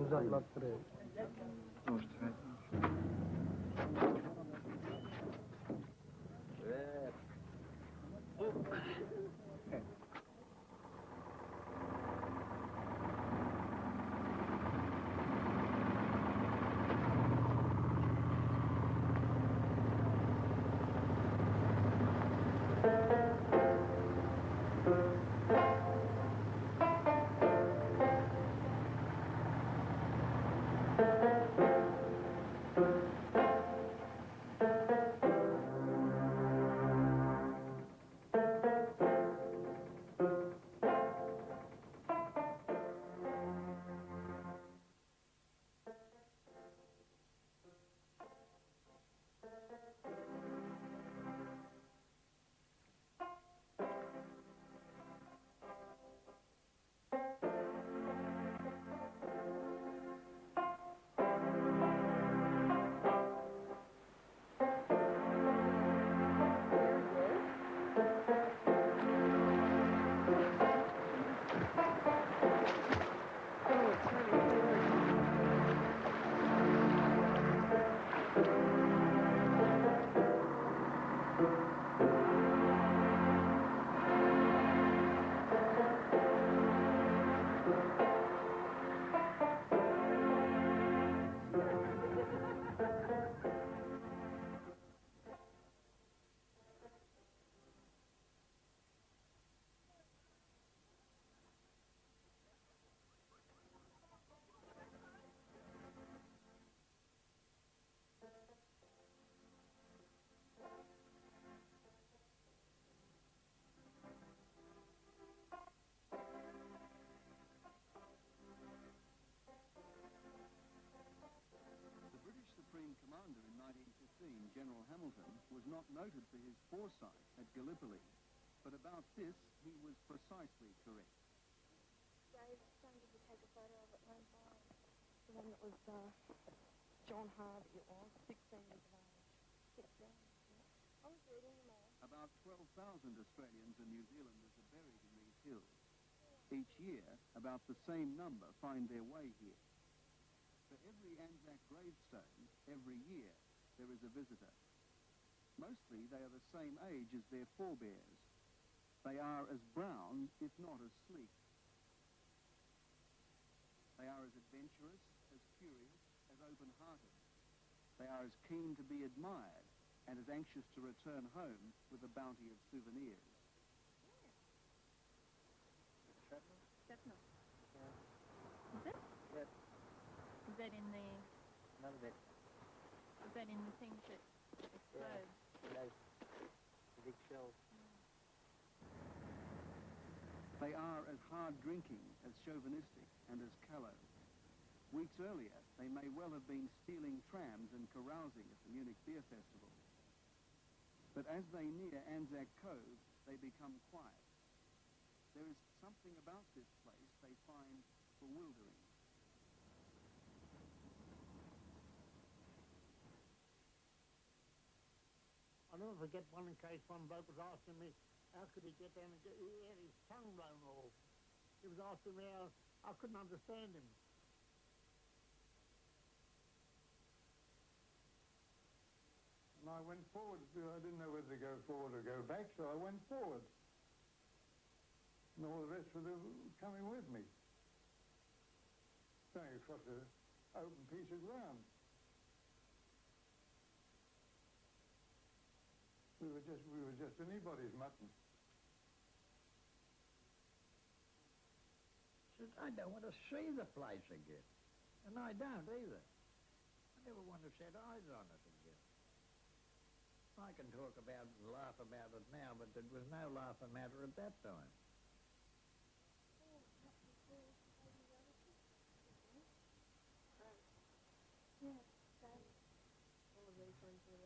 Uzaklattırıyor. Evet. Supreme Commander in 1915, General Hamilton, was not noted for his foresight at Gallipoli, but about this he was precisely correct. Dave, did you take a photo of it one time? The one that was John Harvey, it was, 16 years of age. 16, yeah. I was reading them all. About 12,000 Australians and New Zealanders are buried in these hills. Each year, about the same number find their way here. For every Anzac gravestone, every year, there is a visitor. Mostly they are the same age as their forebears. They are as brown, if not as sleek. They are as adventurous, as curious, as open-hearted. They are as keen to be admired and as anxious to return home with a bounty of souvenirs. Shrapnel. Yeah. Is it? Yep. Is that in the... None of it. Is that in the things that explode? Yeah. The big shells. They are as hard-drinking, as chauvinistic, and as callow. Weeks earlier, they may well have been stealing trams and carousing at the Munich Beer Festival. But as they near Anzac Cove, they become quiet. There is something about this place they find bewildering. I'll never forget one case, one bloke was asking me, how could he get down and get, he had his tongue blown off. He was asking me how, I couldn't understand him. And I went forward, I didn't know whether to go forward or go back, so I went forward. And all the rest were coming with me. Going across an open piece of ground. We were just anybody's mutton. Said, I don't want to see the place again. And I don't either. I never want to set eyes on it again. I can talk about it and laugh about it now, but there was no laughing matter at that time.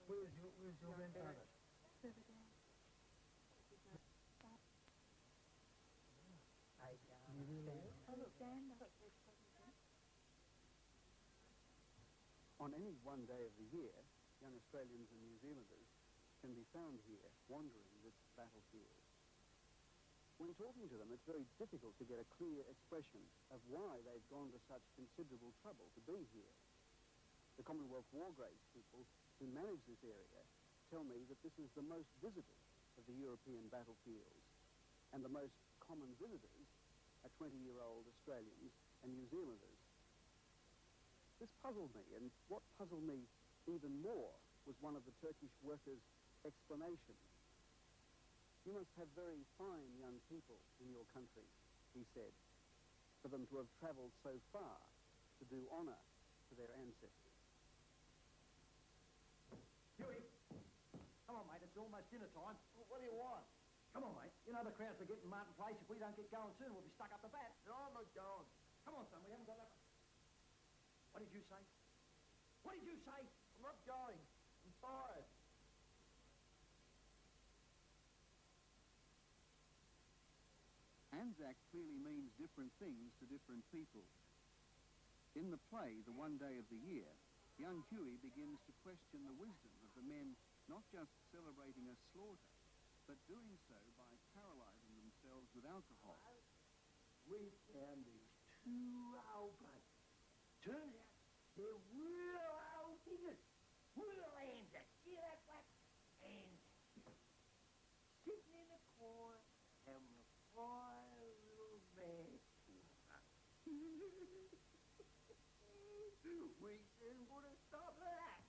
Where's your grandfather? On any one day of the year, young Australians and New Zealanders can be found here, wandering this battlefield. When talking to them, it's very difficult to get a clear expression of why they've gone to such considerable trouble to be here. The Commonwealth War Graves people who manage this area tell me that this is the most visited of the European battlefields, and the most common visitors are 20-year-old Australians and New Zealanders. This puzzled me, and what puzzled me even more was one of the Turkish workers' explanations. You must have very fine young people in your country, he said, for them to have travelled so far to do honour to their ancestors. Huey, come on, mate, it's almost dinner time. What do you want? Come on, mate. You know the crowds are getting Martin Place. If we don't get going soon, we'll be stuck up the bat. No, I'm not going. Come on, son, we haven't got that. What did you say? What did you say? I'm not going. I'm tired. Anzac clearly means different things to different people. In the play, The One Day of the Year, young Huey begins to question the wisdom of the men not just celebrating a slaughter, but doing so by paralysing themselves with alcohol. We found these two old blokes. Turns out they're real old diggers. Real Anzacs. See that black? Anzacs. Sitting in the corner, having a fine little man. We soon put a stop to that.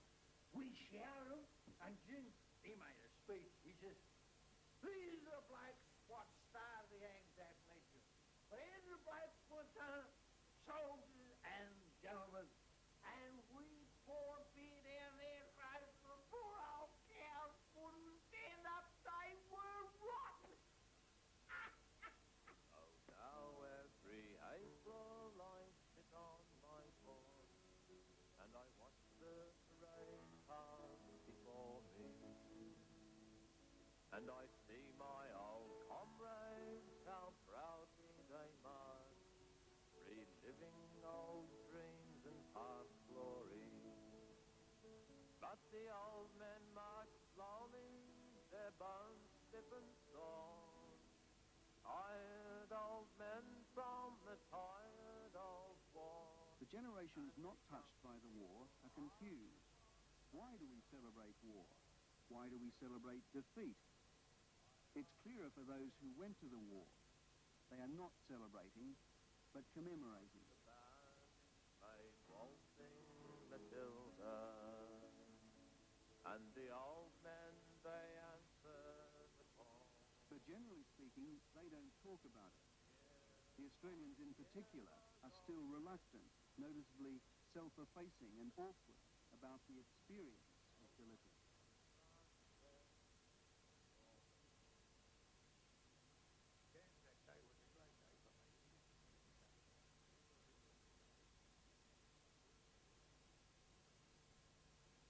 We shouted him, and Jim, he made a speech. He says, "These are the blokes what started the Anzac Legion. They're the blokes what done it, soldiers and gentlemen. And we poured beer down their throats for the poor old cows wouldn't stand up. They were rotten." Oh, now every April I sit on my porch and I watch the parade pass before me, and I see my old comrades, how proudly they march, reliving old dreams and past glory. But the old men march slowly, their bones stiff and sore. Tired old men from the tired old war. The generations not touched by the war are confused. Why do we celebrate war? Why do we celebrate defeat? It's clearer for those who went to the war. They are not celebrating, but commemorating. The band made waltzing Matilda, and the old men, they answered the call. But generally speaking, they don't talk about it. The Australians in particular are still reluctant, noticeably self-effacing and awkward about the experience of Gallipoli.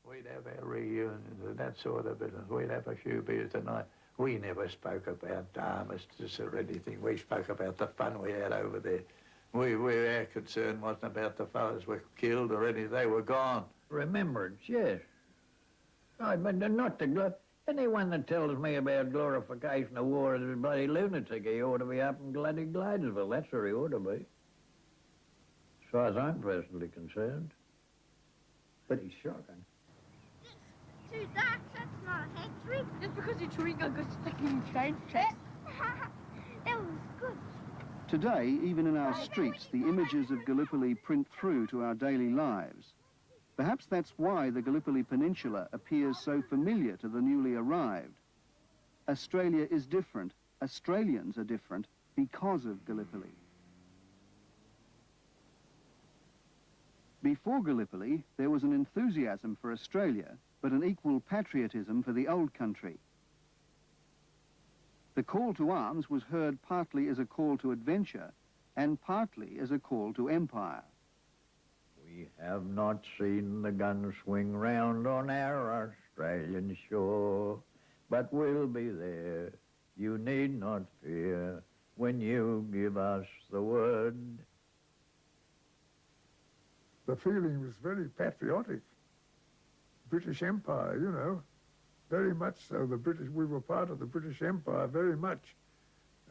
We'd have our reunions and that sort of business. We'd have a few beers tonight. We never spoke about armistice or anything. We spoke about the fun we had over there. Our concern wasn't about the fellows were killed or anything. They were gone. Remembrance, yes. But not the anyone that tells me about glorification of war is a bloody lunatic. He ought to be up in bloody Gladesville. That's where he ought to be. As far as I'm personally concerned. But he's shocking. Too dark, that's not a hatchery. Just because you're chewing, I'm going to stick you in change chest. That was good. Today, even in our streets, the images of Gallipoli print through to our daily lives. Perhaps that's why the Gallipoli Peninsula appears so familiar to the newly arrived. Australia is different. Australians are different because of Gallipoli. Before Gallipoli, there was an enthusiasm for Australia, but an equal patriotism for the old country. The call to arms was heard partly as a call to adventure and partly as a call to empire. We have not seen the guns swing round on our Australian shore, but we'll be there, you need not fear, when you give us the word. The feeling was very patriotic. British Empire, you know, very much so. We were part of the British Empire very much.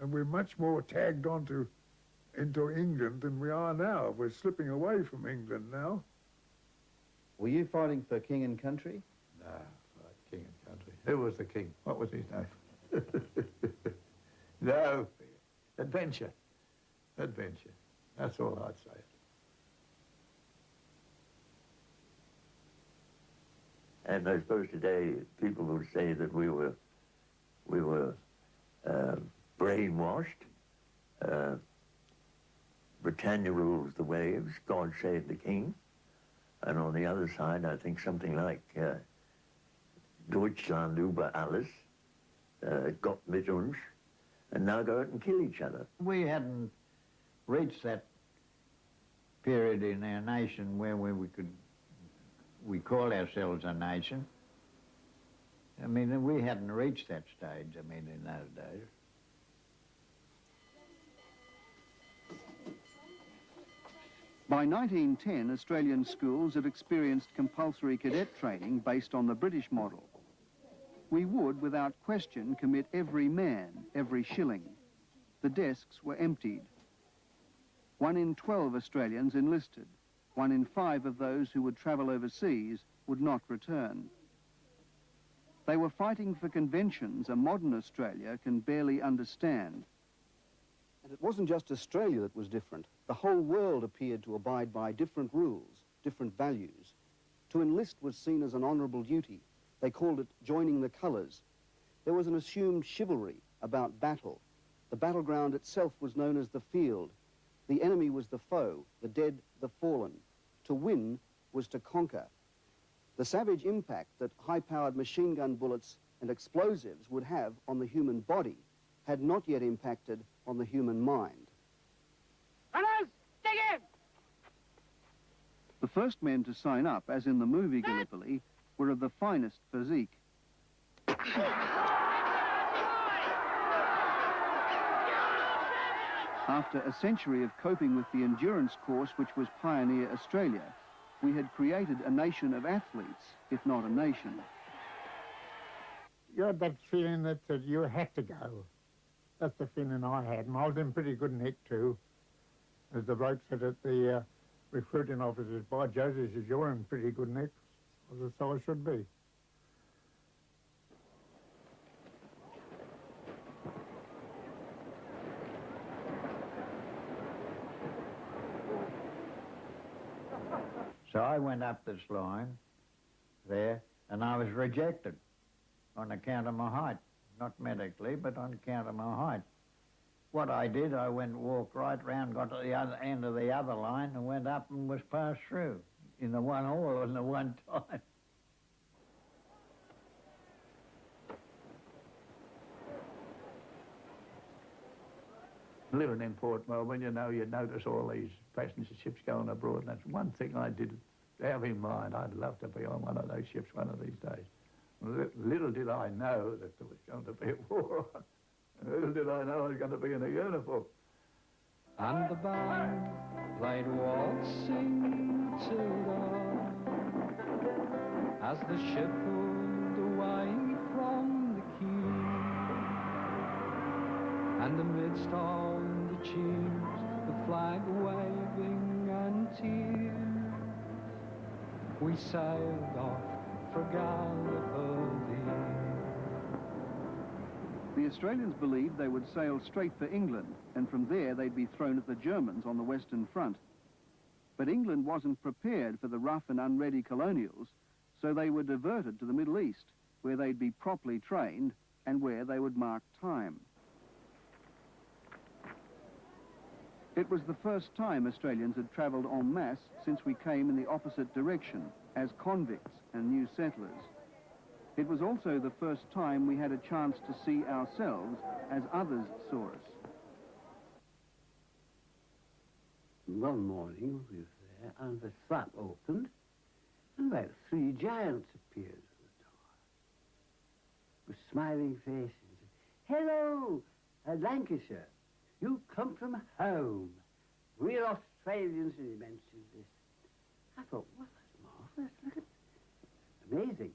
And we're much more tagged onto into England than we are now. We're slipping away from England now. Were you fighting for king and country? No, king and country. Who was the king? What was his name? No, adventure. Adventure. That's all I'd say. And I suppose today people would say that we were brainwashed. Britannia rules the waves, God save the king. And on the other side, I think something like Deutschland über alles, Gott mit uns, and now go out and kill each other. We hadn't reached that period in our nation where we call ourselves a nation. I mean, we hadn't reached that stage, I mean, in those days. By 1910, Australian schools had experienced compulsory cadet training based on the British model. We would, without question, commit every man, every shilling. The desks were emptied. 1 in 12 Australians enlisted. 1 in 5 of those who would travel overseas would not return. They were fighting for conventions a modern Australia can barely understand. And it wasn't just Australia that was different. The whole world appeared to abide by different rules, different values. To enlist was seen as an honourable duty. They called it joining the colours. There was an assumed chivalry about battle. The battleground itself was known as the field. The enemy was the foe, the dead, the fallen. To win was to conquer. The savage impact that high-powered machine gun bullets and explosives would have on the human body had not yet impacted on the human mind. Runners, dig in! The first men to sign up, as in the movie Gallipoli, were of the finest physique. After a century of coping with the endurance course which was pioneer Australia, we had created a nation of athletes, if not a nation. You had that feeling that you had to go. That's the feeling I had, and I was in pretty good nick too. As the bloke said at the recruiting officers, by Joseph, says, you're in pretty good nick. So I should be. So I went up this line there, and I was rejected on account of my height. Not medically, but on account of my height. What I did, I walked right round, got to the other end of the other line, and went up and was passed through in the one all in the one time. Living in Port Melbourne, you know, you notice all these passenger ships going abroad, and that's one thing I did have in mind. I'd love to be on one of those ships one of these days. Little did I know that there was going to be a war on. Little did I know I was going to be in a uniform. And the band played waltzing Matilda as the ship pulled away from the quay. And amidst all the cheers, the flag waving and tears, we sailed off for Gallipoli. The Australians believed they would sail straight for England, and from there they'd be thrown at the Germans on the Western Front. But England wasn't prepared for the rough and unready colonials, so they were diverted to the Middle East, where they'd be properly trained and where they would mark time. It was the first time Australians had travelled en masse since we came in the opposite direction, as convicts and new settlers. It was also the first time we had a chance to see ourselves as others saw us. One morning we were there, and the flap opened, and about 3 giants appeared at the door, with smiling faces. Hello, Lancashire. You come from home. We're Australians, and he mentioned this. I thought, well, that's marvellous. Look at amazing.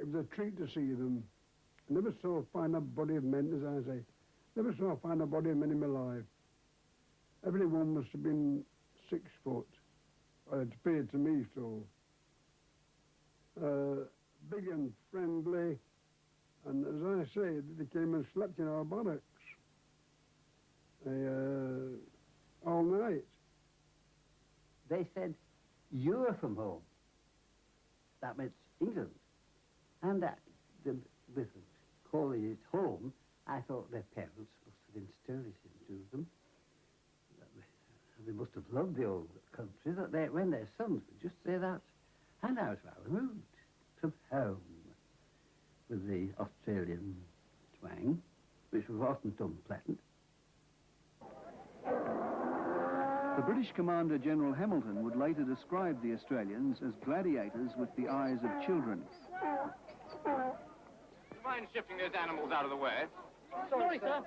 It was a treat to see them I never saw a finer body of men, as I say. Never saw a finer body of men in my life. Every one must have been 6 foot. It appeared to me so. Big and friendly, and as I say, they came and slept in our barracks all night. They said, "You're from home." That meant England. And with calling it home, I thought their parents must have instilled it into them. They must have loved the old country, that when their sons would just say that. And I was rather moved. From home, with the Australian twang, which wasn't unpleasant. The British Commander General Hamilton would later describe the Australians as gladiators with the eyes of children. Do you mind shifting those animals out of the way? Sorry, sir.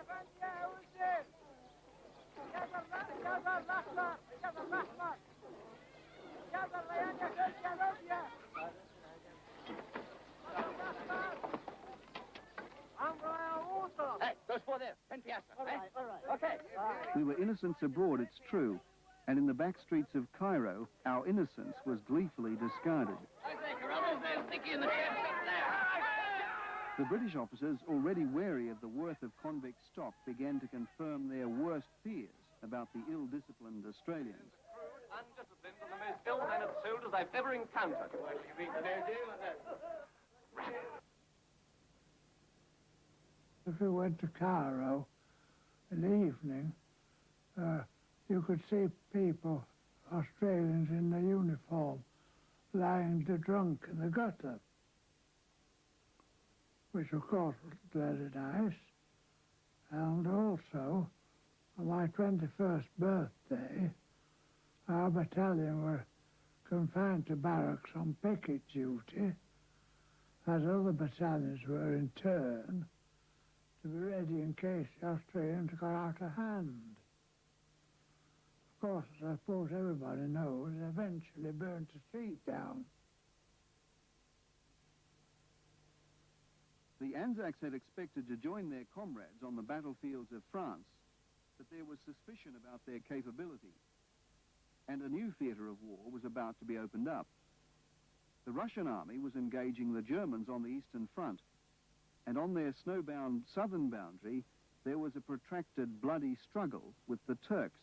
Hey, those four there, 10 piastres. All right, all right. Okay. We were innocents abroad, it's true, and in the back streets of Cairo, our innocence was gleefully discarded. I say, Carruthers, there's Nicky in the chest up there. The British officers, already wary of the worth of convict stock, began to confirm their worst fears about the ill-disciplined Australians. Undisciplined and the most ill-mannered soldiers I've ever encountered. If you went to Cairo in the evening, you could see people, Australians in their uniform, lying drunk in the gutter, which of course was very nice. And also, on my 21st birthday, our battalion were confined to barracks on picket duty, as other battalions were in turn, to be ready in case the Australians got out of hand. Of course, as I suppose everybody knows, they eventually burnt the street down. The Anzacs had expected to join their comrades on the battlefields of France, but there was suspicion about their capability, and a new theatre of war was about to be opened up. The Russian army was engaging the Germans on the Eastern Front, and on their snowbound southern boundary, there was a protracted bloody struggle with the Turks.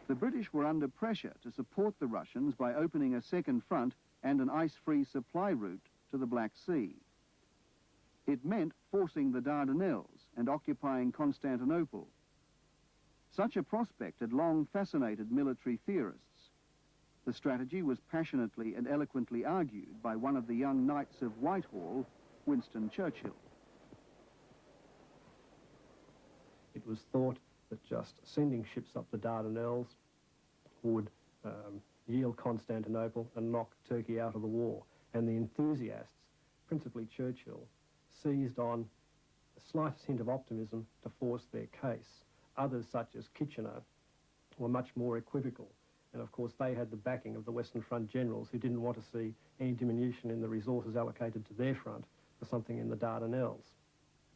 The British were under pressure to support the Russians by opening a second front and an ice-free supply route to the Black Sea. It meant forcing the Dardanelles and occupying Constantinople. Such a prospect had long fascinated military theorists. The strategy was passionately and eloquently argued by one of the young knights of Whitehall, Winston Churchill. It was thought that just sending ships up the Dardanelles would yield Constantinople and knock Turkey out of the war. And the enthusiasts, principally Churchill, seized on the slightest hint of optimism to force their case. Others, such as Kitchener, were much more equivocal. And of course, they had the backing of the Western Front generals who didn't want to see any diminution in the resources allocated to their front for something in the Dardanelles.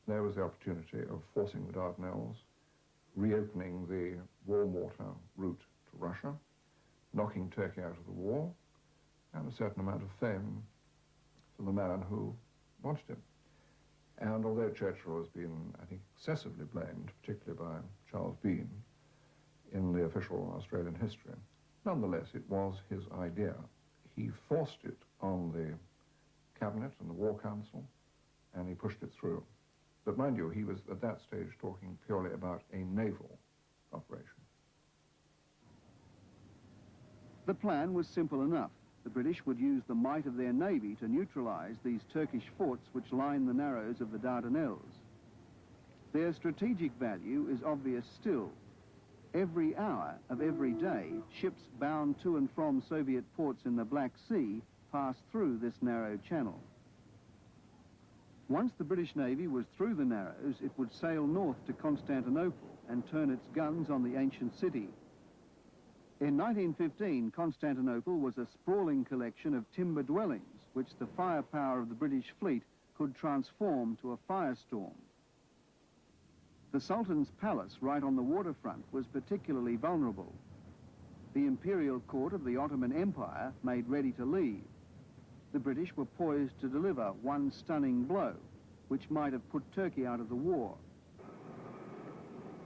There was the opportunity of forcing the Dardanelles, reopening the warm water route to Russia, knocking Turkey out of the war, and a certain amount of fame for the man who launched him. And although Churchill has been, I think, excessively blamed, particularly by Charles Bean, in the official Australian history, nonetheless, it was his idea. He forced it on the Cabinet and the War Council, and he pushed it through. But mind you, he was at that stage talking purely about a naval operation. The plan was simple enough. The British would use the might of their navy to neutralize these Turkish forts which line the narrows of the Dardanelles. Their strategic value is obvious still. Every hour of every day, ships bound to and from Soviet ports in the Black Sea passed through this narrow channel. Once the British Navy was through the Narrows, it would sail north to Constantinople and turn its guns on the ancient city. In 1915, Constantinople was a sprawling collection of timber dwellings, which the firepower of the British fleet could transform to a firestorm. The Sultan's palace, right on the waterfront, was particularly vulnerable. The imperial court of the Ottoman Empire made ready to leave. The British were poised to deliver one stunning blow, which might have put Turkey out of the war.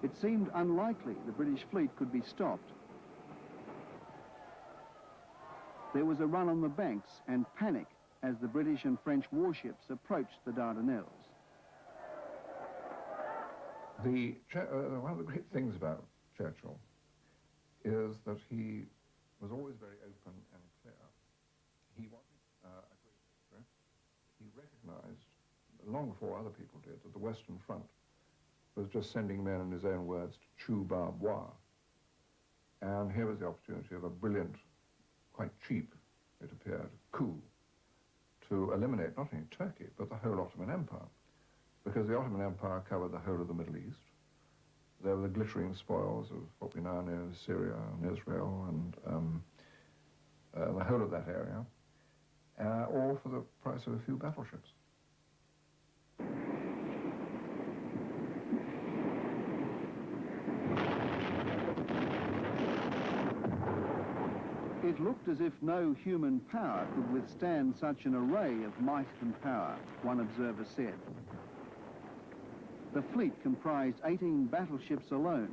It seemed unlikely the British fleet could be stopped. There was a run on the banks and panic as the British and French warships approached the Dardanelles. One of the great things about Churchill is that he was always very open and clear. He wanted a great victory. He recognized, long before other people did, that the Western Front was just sending men, in his own words, to chew barbed wire. And here was the opportunity of a brilliant, quite cheap, it appeared, coup to eliminate not only Turkey, but the whole Ottoman Empire. Because the Ottoman Empire covered the whole of the Middle East. There were the glittering spoils of what we now know as Syria and Israel and the whole of that area, all for the price of a few battleships. It looked as if no human power could withstand such an array of might and power, one observer said. The fleet comprised 18 battleships alone.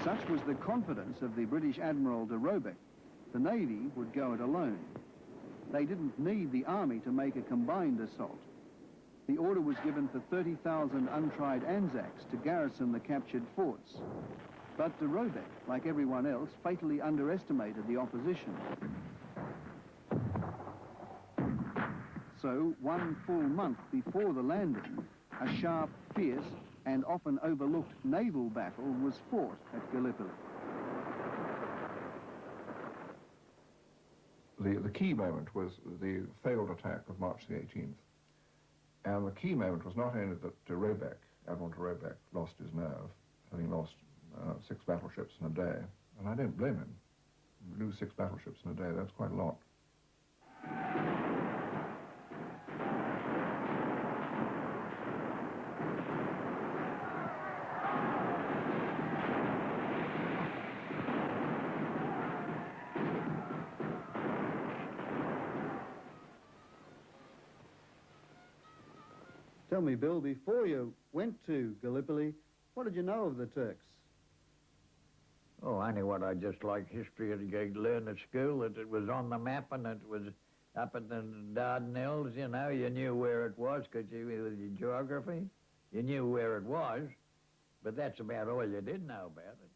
Such was the confidence of the British Admiral de Robeck. The Navy would go it alone. They didn't need the army to make a combined assault. The order was given for 30,000 untried Anzacs to garrison the captured forts. But de Robeck, like everyone else, fatally underestimated the opposition. So, one full month before the landing, a sharp, fierce, and often overlooked naval battle was fought at Gallipoli. The key moment was the failed attack of March the 18th. And the key moment was not only that de Robeck, Admiral de Robeck, lost his nerve, having lost 6 battleships in a day, and I don't blame him. Lose 6 battleships in a day, that's quite a lot. Tell me, Bill, before you went to Gallipoli, what did you know of the Turks? Oh, only what I just like history to learn at school, that it was on the map and it was up at the Dardanelles, you know, you knew where it was because with your geography, you knew where it was, but that's about all you did know about it.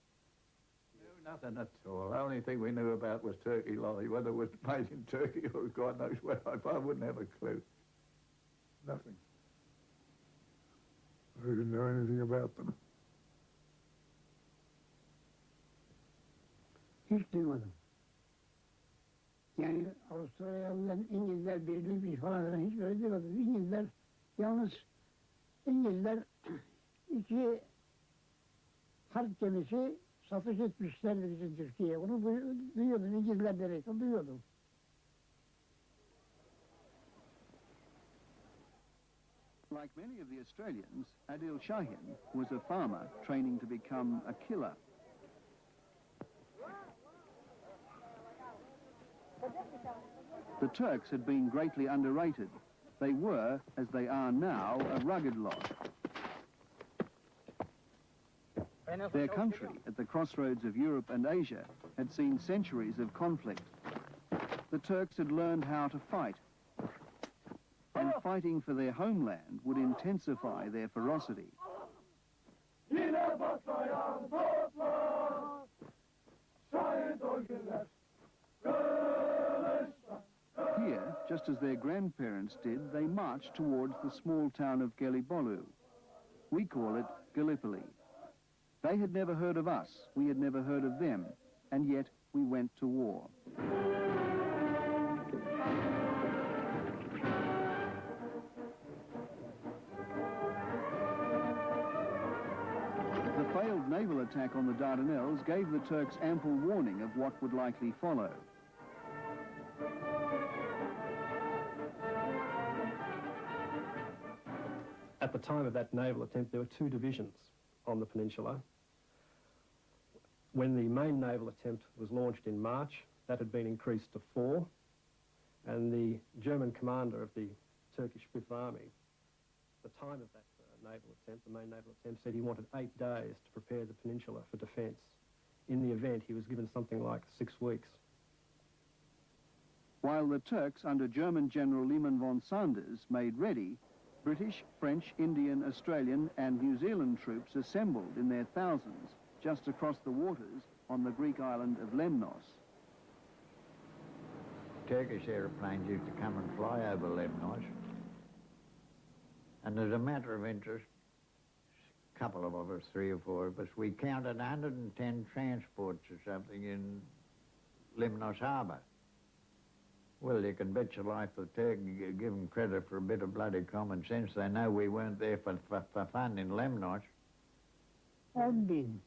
No, nothing at all. The only thing we knew about was turkey lolly, whether it was made in Turkey or God knows where. I wouldn't have a clue. Nothing. I didn't know anything about them. Hiç duymadım. Yani Avustralyalılar, İngilizler birliği falan hiç öyle duymadım. İngilizler yalnız İngilizler 2 harp gemisi satış etmişlerdi bizim Türkiye'ye. Onu duyuyordum, İngilizler derken duyuyordum. Like many of the Australians, Adil Shahin was a farmer training to become a killer. The Turks had been greatly underrated. They were, as they are now, a rugged lot. Their country, at the crossroads of Europe and Asia, had seen centuries of conflict. The Turks had learned how to fight, and fighting for their homeland would intensify their ferocity. Here, just as their grandparents did, they marched towards the small town of Gallipoli. We call it Gallipoli. They had never heard of us, we had never heard of them, and yet we went to war. The failed attack on the Dardanelles gave the Turks ample warning of what would likely follow. At the time of that naval attempt, there were 2 divisions on the peninsula. When the main naval attempt was launched in March, that had been increased to 4, and the German commander of the Turkish Fifth Army, at the time of that naval attempt, the main naval attempt, said he wanted 8 days to prepare the peninsula for defence. In the event, he was given something like 6 weeks. While the Turks, under German General Liman von Sanders, made ready, British, French, Indian, Australian and New Zealand troops assembled in their thousands just across the waters on the Greek island of Lemnos. Turkish aeroplanes used to come and fly over Lemnos. And as a matter of interest, a couple of us, 3 or 4 of us, we counted 110 transports or something in Lemnos Harbour. Well, you can bet your life the Turks give them credit for a bit of bloody common sense. They know we weren't there for fun in Lemnos. 10.000.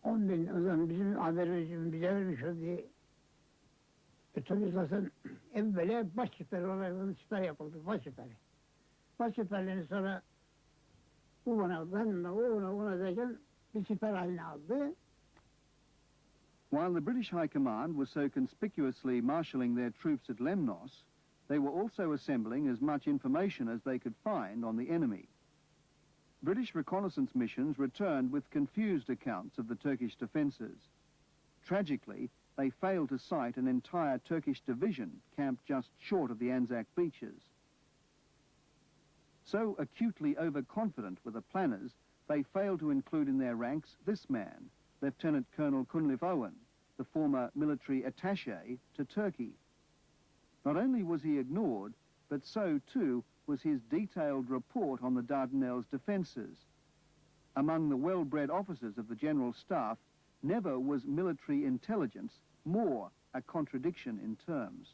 10.000 o zaman bizim haberimiz bize vermiş olduğu tabii zaten evvela baş siperi olarak siper yapıldı, baş siperi. Baş siperlerini sonra ona derken bir siper haline aldı. While the British High Command was so conspicuously marshalling their troops at Lemnos, they were also assembling as much information as they could find on the enemy. British reconnaissance missions returned with confused accounts of the Turkish defences. Tragically, they failed to sight an entire Turkish division camped just short of the Anzac beaches. So acutely overconfident were the planners, they failed to include in their ranks this man, Lieutenant Colonel Cunliffe Owen, the former military attaché to Turkey. Not only was he ignored, but so too was his detailed report on the Dardanelles defences. Among the well-bred officers of the General Staff, never was military intelligence more a contradiction in terms.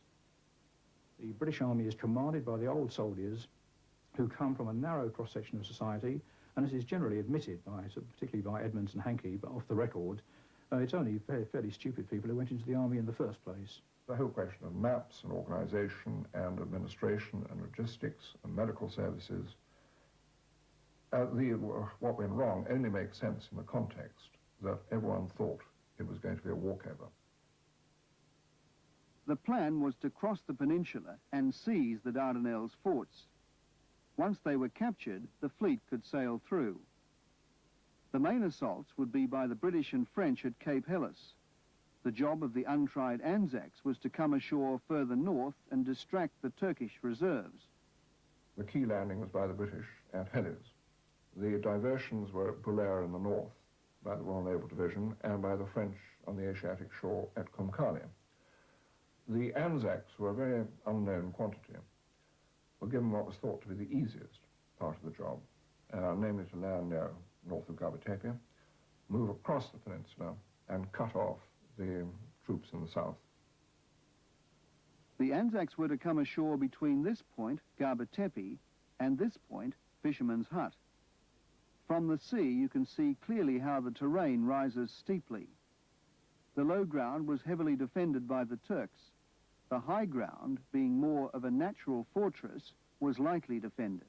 The British Army is commanded by the old soldiers who come from a narrow cross-section of society, and as is generally admitted, particularly by Edmonds and Hankey, but off the record, it's only fairly stupid people who went into the army in the first place. The whole question of maps and organisation and administration and logistics and medical services, what went wrong only makes sense in the context that everyone thought it was going to be a walkover. The plan was to cross the peninsula and seize the Dardanelles forts. Once they were captured, the fleet could sail through. The main assaults would be by the British and French at Cape Helles. The job of the untried Anzacs was to come ashore further north and distract the Turkish reserves. The key landing was by the British at Helles. The diversions were at Bulair in the north by the Royal Naval Division and by the French on the Asiatic shore at Kumkali. The Anzacs were a very unknown quantity, were given what was thought to be the easiest part of the job, namely to land near north of Gallipoli, move across the peninsula and cut off the troops in the south. The Anzacs were to come ashore between this point, Garbitepe, and this point, Fisherman's Hut. From the sea, you can see clearly how the terrain rises steeply. The low ground was heavily defended by the Turks. The high ground, being more of a natural fortress, was lightly defended.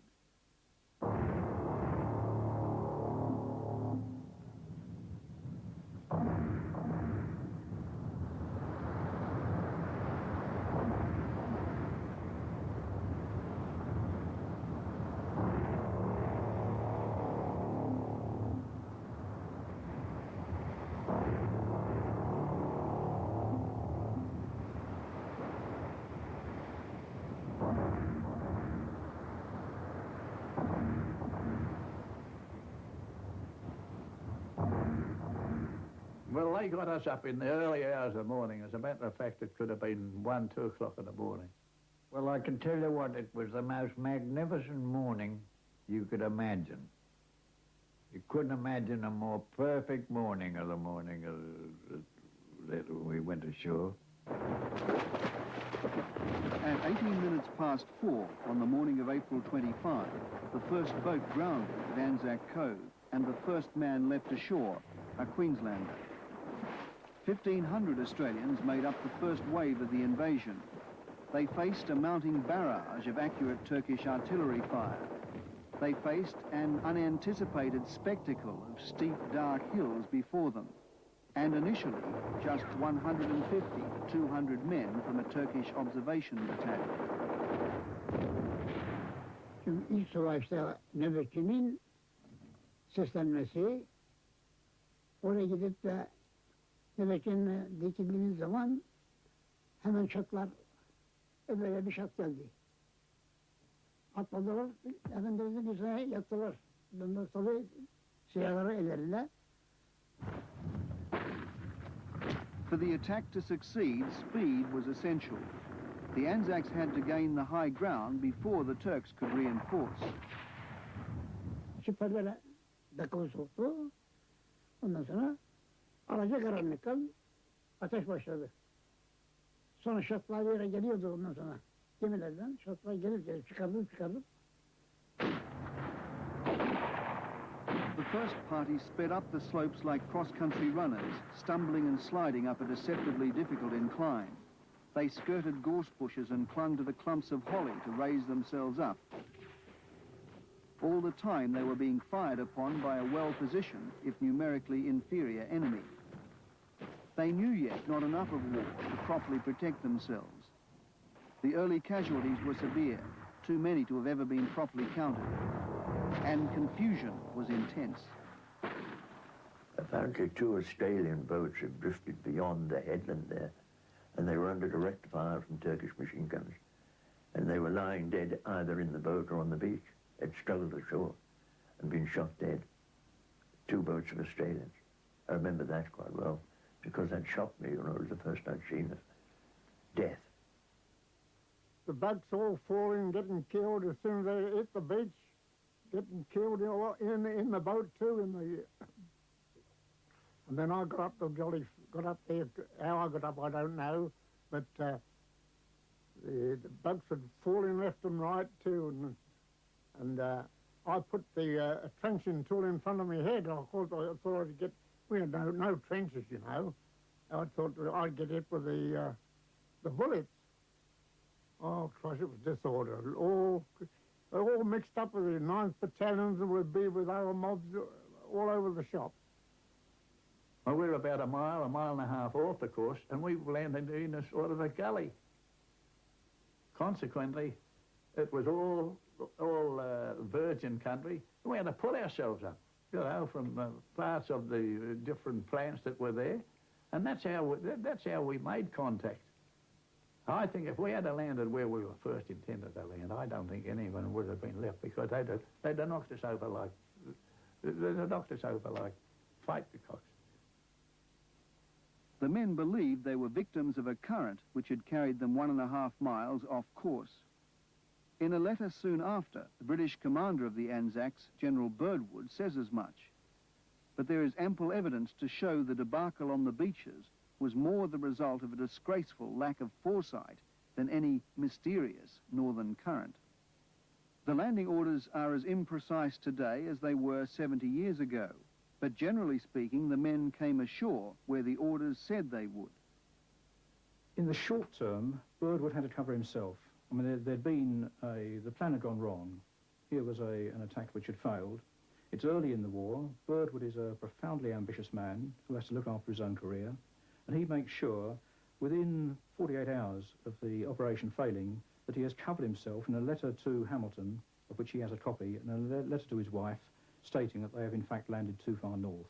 Well, they got us up in the early hours of the morning. As a matter of fact, it could have been 1, 2 o'clock in the morning. Well, I can tell you what, it was the most magnificent morning you could imagine. You couldn't imagine a more perfect morning of the morning that we went ashore. At 18 minutes past 4 on the morning of April 25, the first boat grounded at Anzac Cove, and the first man left ashore, a Queenslander. 1,500 Australians made up the first wave of the invasion. They faced a mounting barrage of accurate Turkish artillery fire. They faced an unanticipated spectacle of steep, dark hills before them. And initially, just 150 to 200 men from a Turkish observation battalion. Şimdi ilk savaşta nöbetçinin seslenmesi, oraya gidip de nöbetçinin dikildiğimiz zaman hemen şatlar, böyle bir şat geldi. Atladılar, Efendimiz'in üzerine yattılar. Bundan sonra silahları ellerinde. For the attack to succeed, speed was essential. The Anzacs had to gain the high ground before the Turks could reinforce. Siperlere dakika soktu. Ondan sonra alacakaranlıktan ateş başladı. Sonra şatlar yere geliyordu ondan sonra. Gemilerden şatlar gelip çıkardık. The first party sped up the slopes like cross-country runners, stumbling and sliding up a deceptively difficult incline. They skirted gorse bushes and clung to the clumps of holly to raise themselves up. All the time they were being fired upon by a well-positioned, if numerically inferior, enemy. They knew yet not enough of war to properly protect themselves. The early casualties were severe, too many to have ever been properly counted. And confusion was intense. Apparently 2 Australian boats had drifted beyond the headland there, and they were under direct fire from Turkish machine guns. And they were lying dead either in the boat or on the beach. They'd struggled ashore and been shot dead. 2 boats of Australians. I remember that quite well, because that shocked me, you know, it was the first I'd seen of death. The boats all falling, getting killed as soon as they hit the beach, getting killed in the boat too. And then I got up there. How I got up, I don't know, but the boats had fallen left and right too, and I put the trenching tool in front of my head. I thought I'd get. We had no trenches, you know. I thought I'd get hit with the bullets. Oh, Christ, it was disorder. All mixed up with the 9th Battalions and would be with our mobs all over the shop. Well, we're about a mile and a half off, of course, and we landed in a sort of a gully. Consequently, it was all virgin country. We had to pull ourselves up, you know, from parts of the different plants that were there, and that's how we made contact. I think if we had landed where we were first intended to land, I don't think anyone would have been left, because they'd have knocked us over like fight cocks. The men believed they were victims of a current which had carried them 1.5 miles off course. In a letter soon after, the British commander of the Anzacs, General Birdwood, says as much. But there is ample evidence to show the debacle on the beaches was more the result of a disgraceful lack of foresight than any mysterious northern current. The landing orders are as imprecise today as they were 70 years ago, but generally speaking, the men came ashore where the orders said they would. In the short term, Birdwood had to cover himself. I mean, there'd been the plan had gone wrong. Here was an attack which had failed. It's early in the war. Birdwood is a profoundly ambitious man who has to look after his own career, and he makes sure, within 48 hours of the operation failing, that he has covered himself in a letter to Hamilton, of which he has a copy, and a letter to his wife, stating that they have in fact landed too far north.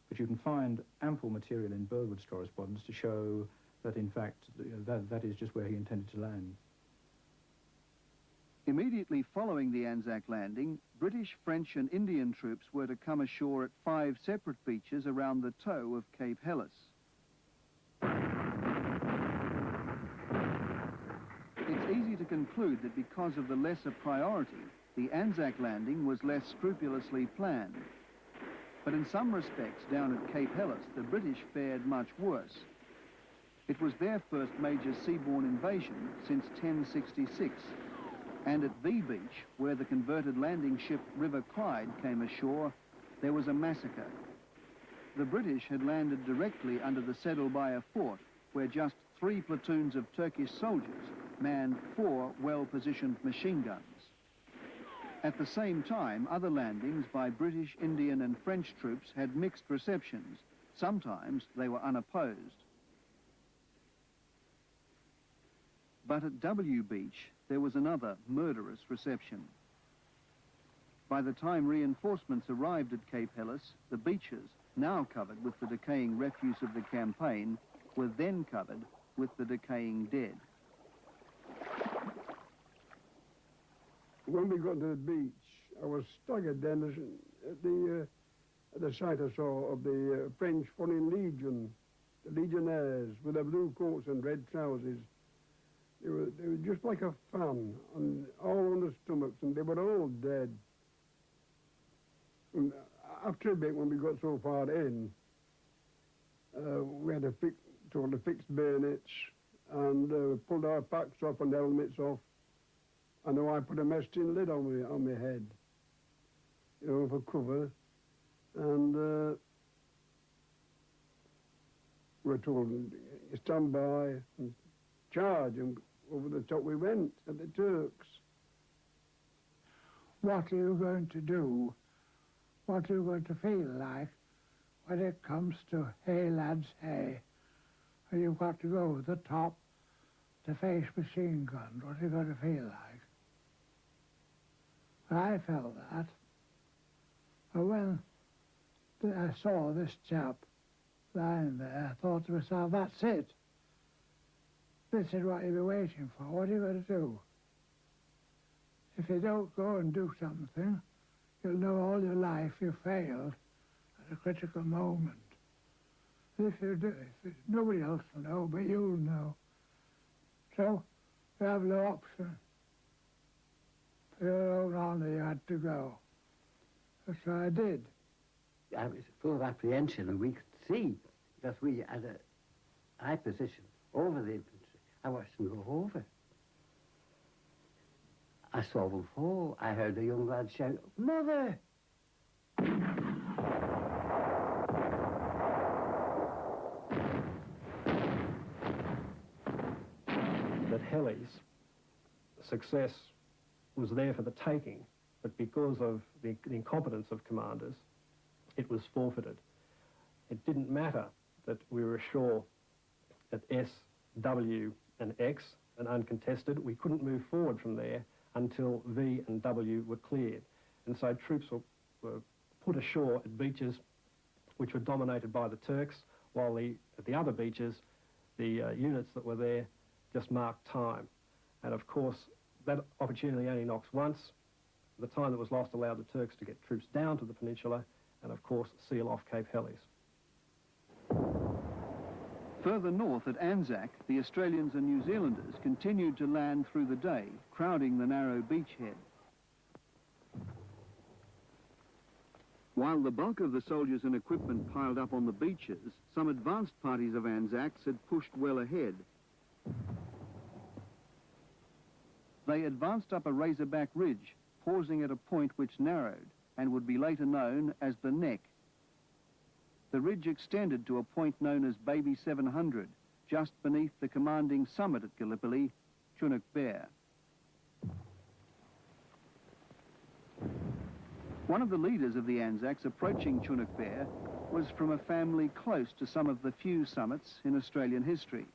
But you can find ample material in Birdwood's correspondence to show that in fact that is just where he intended to land. Immediately following the Anzac landing, British, French and Indian troops were to come ashore at 5 separate beaches around the toe of Cape Helles. It's easy to conclude that because of the lesser priority, the Anzac landing was less scrupulously planned. But in some respects, down at Cape Helles, the British fared much worse. It was their first major seaborne invasion since 1066. And at the beach, where the converted landing ship River Clyde came ashore, there was a massacre. The British had landed directly under the Sedlbaya fort, where just 3 platoons of Turkish soldiers manned 4 well-positioned machine guns. At the same time, other landings by British, Indian and French troops had mixed receptions. Sometimes they were unopposed. But at W Beach, there was another murderous reception. By the time reinforcements arrived at Cape Helles, the beaches, now covered with the decaying refuse of the campaign, were then covered with the decaying dead. When we got to the beach, I was staggered then at the sight I saw of the French Foreign Legion, the legionnaires with their blue coats and red trousers. They were just like a fan, and all on the stomachs, and they were all dead. And after a bit, when we got so far in, we had to fix bayonets and pulled our packs off and helmets off. And then I put a mess tin lid on my head, you know, for cover. And we were told, stand by and charge, and over the top we went at the Turks. What are you going to do? What are you going to feel like when it comes to hey lads, hey? And you've got to go to the top to face machine guns. What are you going to feel like? I felt that. But when I saw this chap lying there, I thought to myself, that's it. This is what you'll be waiting for. What are you going to do? If you don't go and do something, you'll know all your life you failed at a critical moment. If you do, nobody else will know, but you'll know. So you have no option. For your own honor, you had to go. That's what I did. I was full of apprehension, and we could see that we had a high position over the infantry. I watched them go over. I saw them fall. I heard a young lad shout, "Mother!" That Helles, success was there for the taking, but because of the incompetence of commanders, it was forfeited. It didn't matter that we were ashore at S, W and X and uncontested. We couldn't move forward from there until V and W were cleared. And so troops were put ashore at beaches which were dominated by the Turks, while at the other beaches, the units that were there just marked time. And of course, that opportunity only knocks once. The time that was lost allowed the Turks to get troops down to the peninsula and, of course, seal off Cape Helles. Further north at Anzac, the Australians and New Zealanders continued to land through the day, crowding the narrow beachhead. While the bulk of the soldiers and equipment piled up on the beaches, some advanced parties of Anzacs had pushed well ahead. They advanced up a razorback ridge, pausing at a point which narrowed and would be later known as the Neck. The ridge extended to a point known as Baby 700, just beneath the commanding summit at Gallipoli, Chunuk Bair. One of the leaders of the Anzacs approaching Chunuk Bair was from a family close to some of the few summits in Australian history.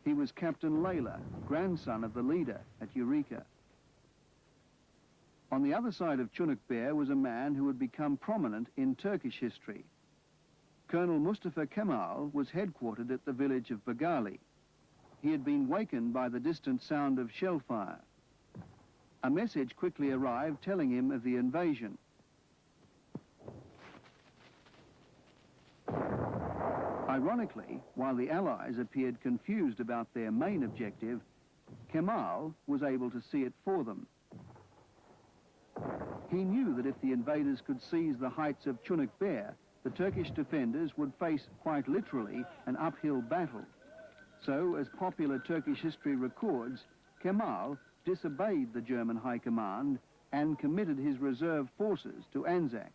He was Captain Layla, grandson of the leader at Eureka. On the other side of Chunuk Bair was a man who would become prominent in Turkish history. Colonel Mustafa Kemal was headquartered at the village of Bagali. He had been wakened by the distant sound of shell fire. A message quickly arrived telling him of the invasion. Ironically, while the Allies appeared confused about their main objective, Kemal was able to see it for them. He knew that if the invaders could seize the heights of Chunuk Bair, the Turkish defenders would face, quite literally, an uphill battle. So, as popular Turkish history records, Kemal disobeyed the German High Command and committed his reserve forces to Anzac.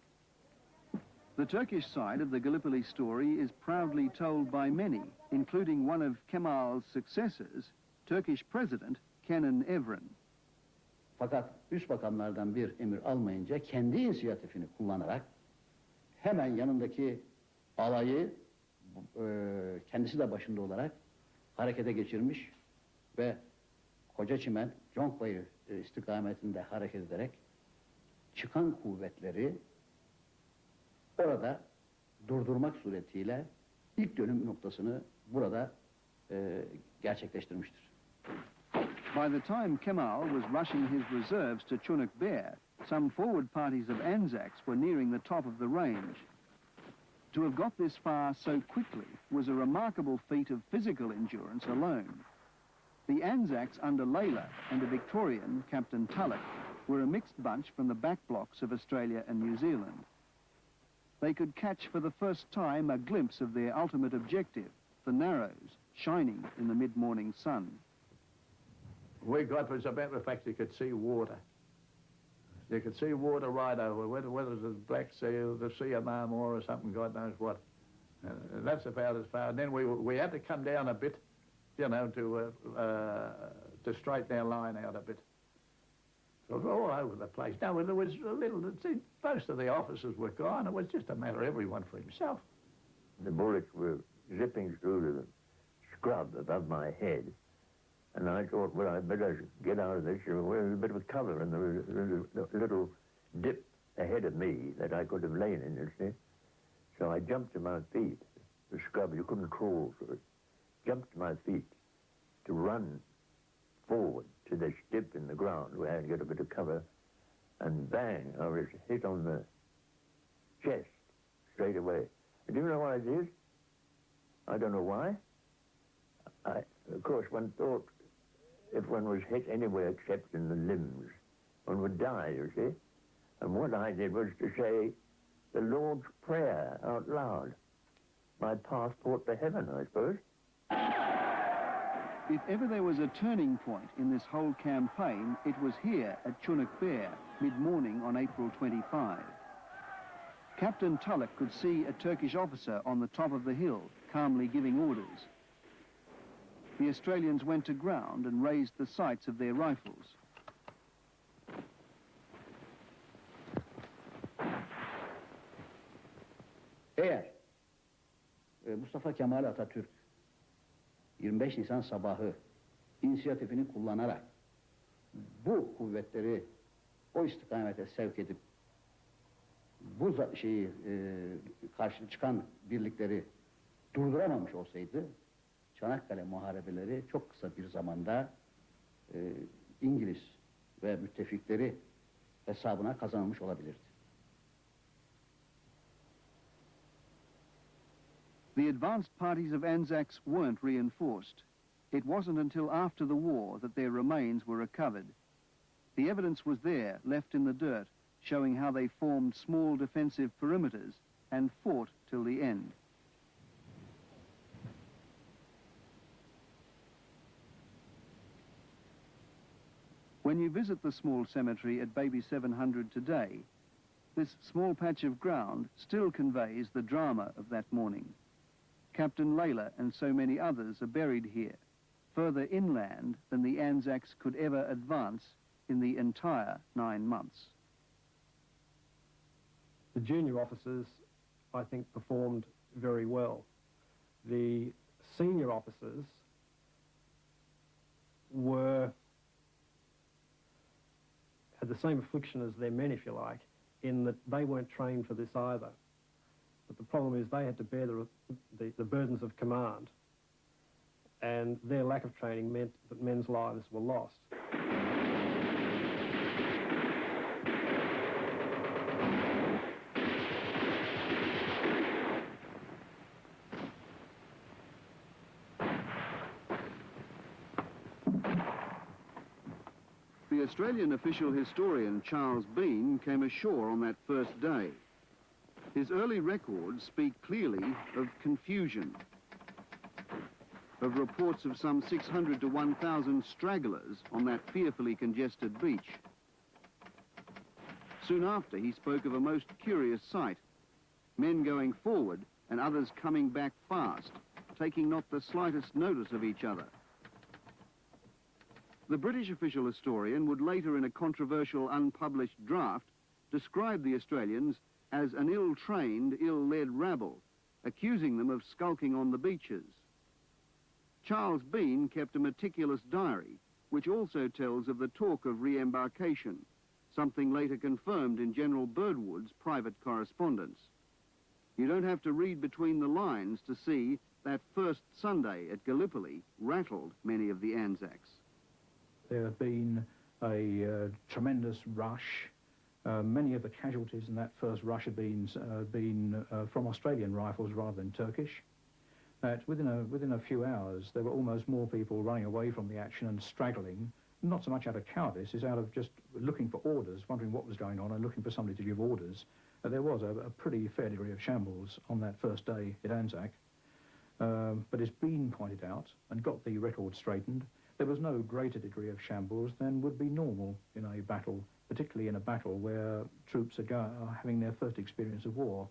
The Turkish side of the Gallipoli story is proudly told by many, including one of Kemal's successors, Turkish President Kenan Evren. Fakat üst bakanlardan bir emir almayınca kendi inisiyatifini kullanarak hemen yanındaki alayı kendisi de başında olarak harekete geçirmiş ve Kocaçimen, Conkbayır istikametinde hareket ederek çıkan kuvvetleri orada durdurmak suretiyle ilk dönüm noktasını burada gerçekleştirmiştir. By the time Kemal was rushing his reserves to Chunuk Bair, some forward parties of Anzacs were nearing the top of the range. To have got this far so quickly was a remarkable feat of physical endurance alone. The Anzacs under Layla and a Victorian, Captain Tulloch, were a mixed bunch from the back blocks of Australia and New Zealand. They could catch for the first time a glimpse of their ultimate objective, the Narrows, shining in the mid-morning sun. We got, as a matter of fact, you could see water. You could see water right over, whether it was Black Sea or the Sea of Marmor or something, God knows what. That's about as far. And then we had to come down a bit, you know, to straighten our line out a bit. It was all over the place. Now, there was a little, most of the officers were gone. It was just a matter of everyone for himself. The bullets were zipping through the scrub above my head. And I thought, well, I'd better get out of this. We're in a bit of a cover, and there was a little dip ahead of me that I could have lain in, you see. So I jumped to my feet. The scrub, you couldn't crawl through it. Jumped to my feet to run forward to this dip in the ground where I'd get a bit of cover. And bang, I was hit on the chest straight away. And do you know what I did? I don't know why. Of course, one thought if one was hit anywhere except in the limbs, one would die, you see. And what I did was to say the Lord's Prayer out loud. My passport to heaven, I suppose. If ever there was a turning point in this whole campaign, it was here at Chunuk Bair, mid-morning on April 25. Captain Tulloch could see a Turkish officer on the top of the hill, calmly giving orders. The Australians went to ground and raised the sights of their rifles. Eğer Mustafa Kemal Atatürk 25 Nisan sabahı inisiyatifini kullanarak bu kuvvetleri o istikamete sevk edip bu karşı çıkan birlikleri durduramamış olsaydı Çanakkale muharebeleri çok kısa bir zamanda İngiliz ve müttefikleri hesabına kazanılmış olabilirdi. The advanced parties of Anzacs weren't reinforced. It wasn't until after the war that their remains were recovered. The evidence was there, left in the dirt, showing how they formed small defensive perimeters and fought till the end. When you visit the small cemetery at Baby 700 today, this small patch of ground still conveys the drama of that morning. Captain Layla and so many others are buried here, further inland than the Anzacs could ever advance in the entire 9 months. The junior officers, I think, performed very well. The senior officers had the same affliction as their men, if you like, in that they weren't trained for this either. But the problem is they had to bear the burdens of command, and their lack of training meant that men's lives were lost. The Australian official historian Charles Bean came ashore on that first day. His early records speak clearly of confusion, of reports of some 600 to 1,000 stragglers on that fearfully congested beach. Soon after, he spoke of a most curious sight, men going forward and others coming back fast, taking not the slightest notice of each other. The British official historian would later, in a controversial unpublished draft, describe the Australians as an ill-trained, ill-led rabble, accusing them of skulking on the beaches. Charles Bean kept a meticulous diary, which also tells of the talk of re-embarkation, something later confirmed in General Birdwood's private correspondence. You don't have to read between the lines to see that first Sunday at Gallipoli rattled many of the Anzacs. There had been a tremendous rush. Many of the casualties in that first rush had been from Australian rifles rather than Turkish. That within a few hours there were almost more people running away from the action and straggling, not so much out of cowardice, as out of just looking for orders, wondering what was going on and looking for somebody to give orders. There was a pretty fair degree of shambles on that first day at Anzac. But as Bean pointed out and got the record straightened, there was no greater degree of shambles than would be normal in a battle, particularly in a battle where troops are having their first experience of war.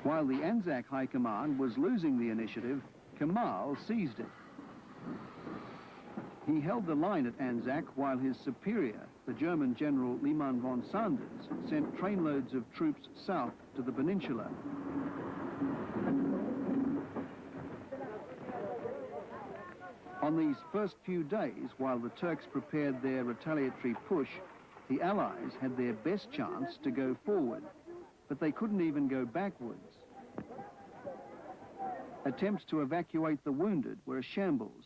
While the Anzac High Command was losing the initiative, Kemal seized it. He held the line at Anzac while his superior, the German General Liman von Sanders, sent trainloads of troops south to the peninsula. On these first few days, while the Turks prepared their retaliatory push, the Allies had their best chance to go forward, but they couldn't even go backwards. Attempts to evacuate the wounded were a shambles.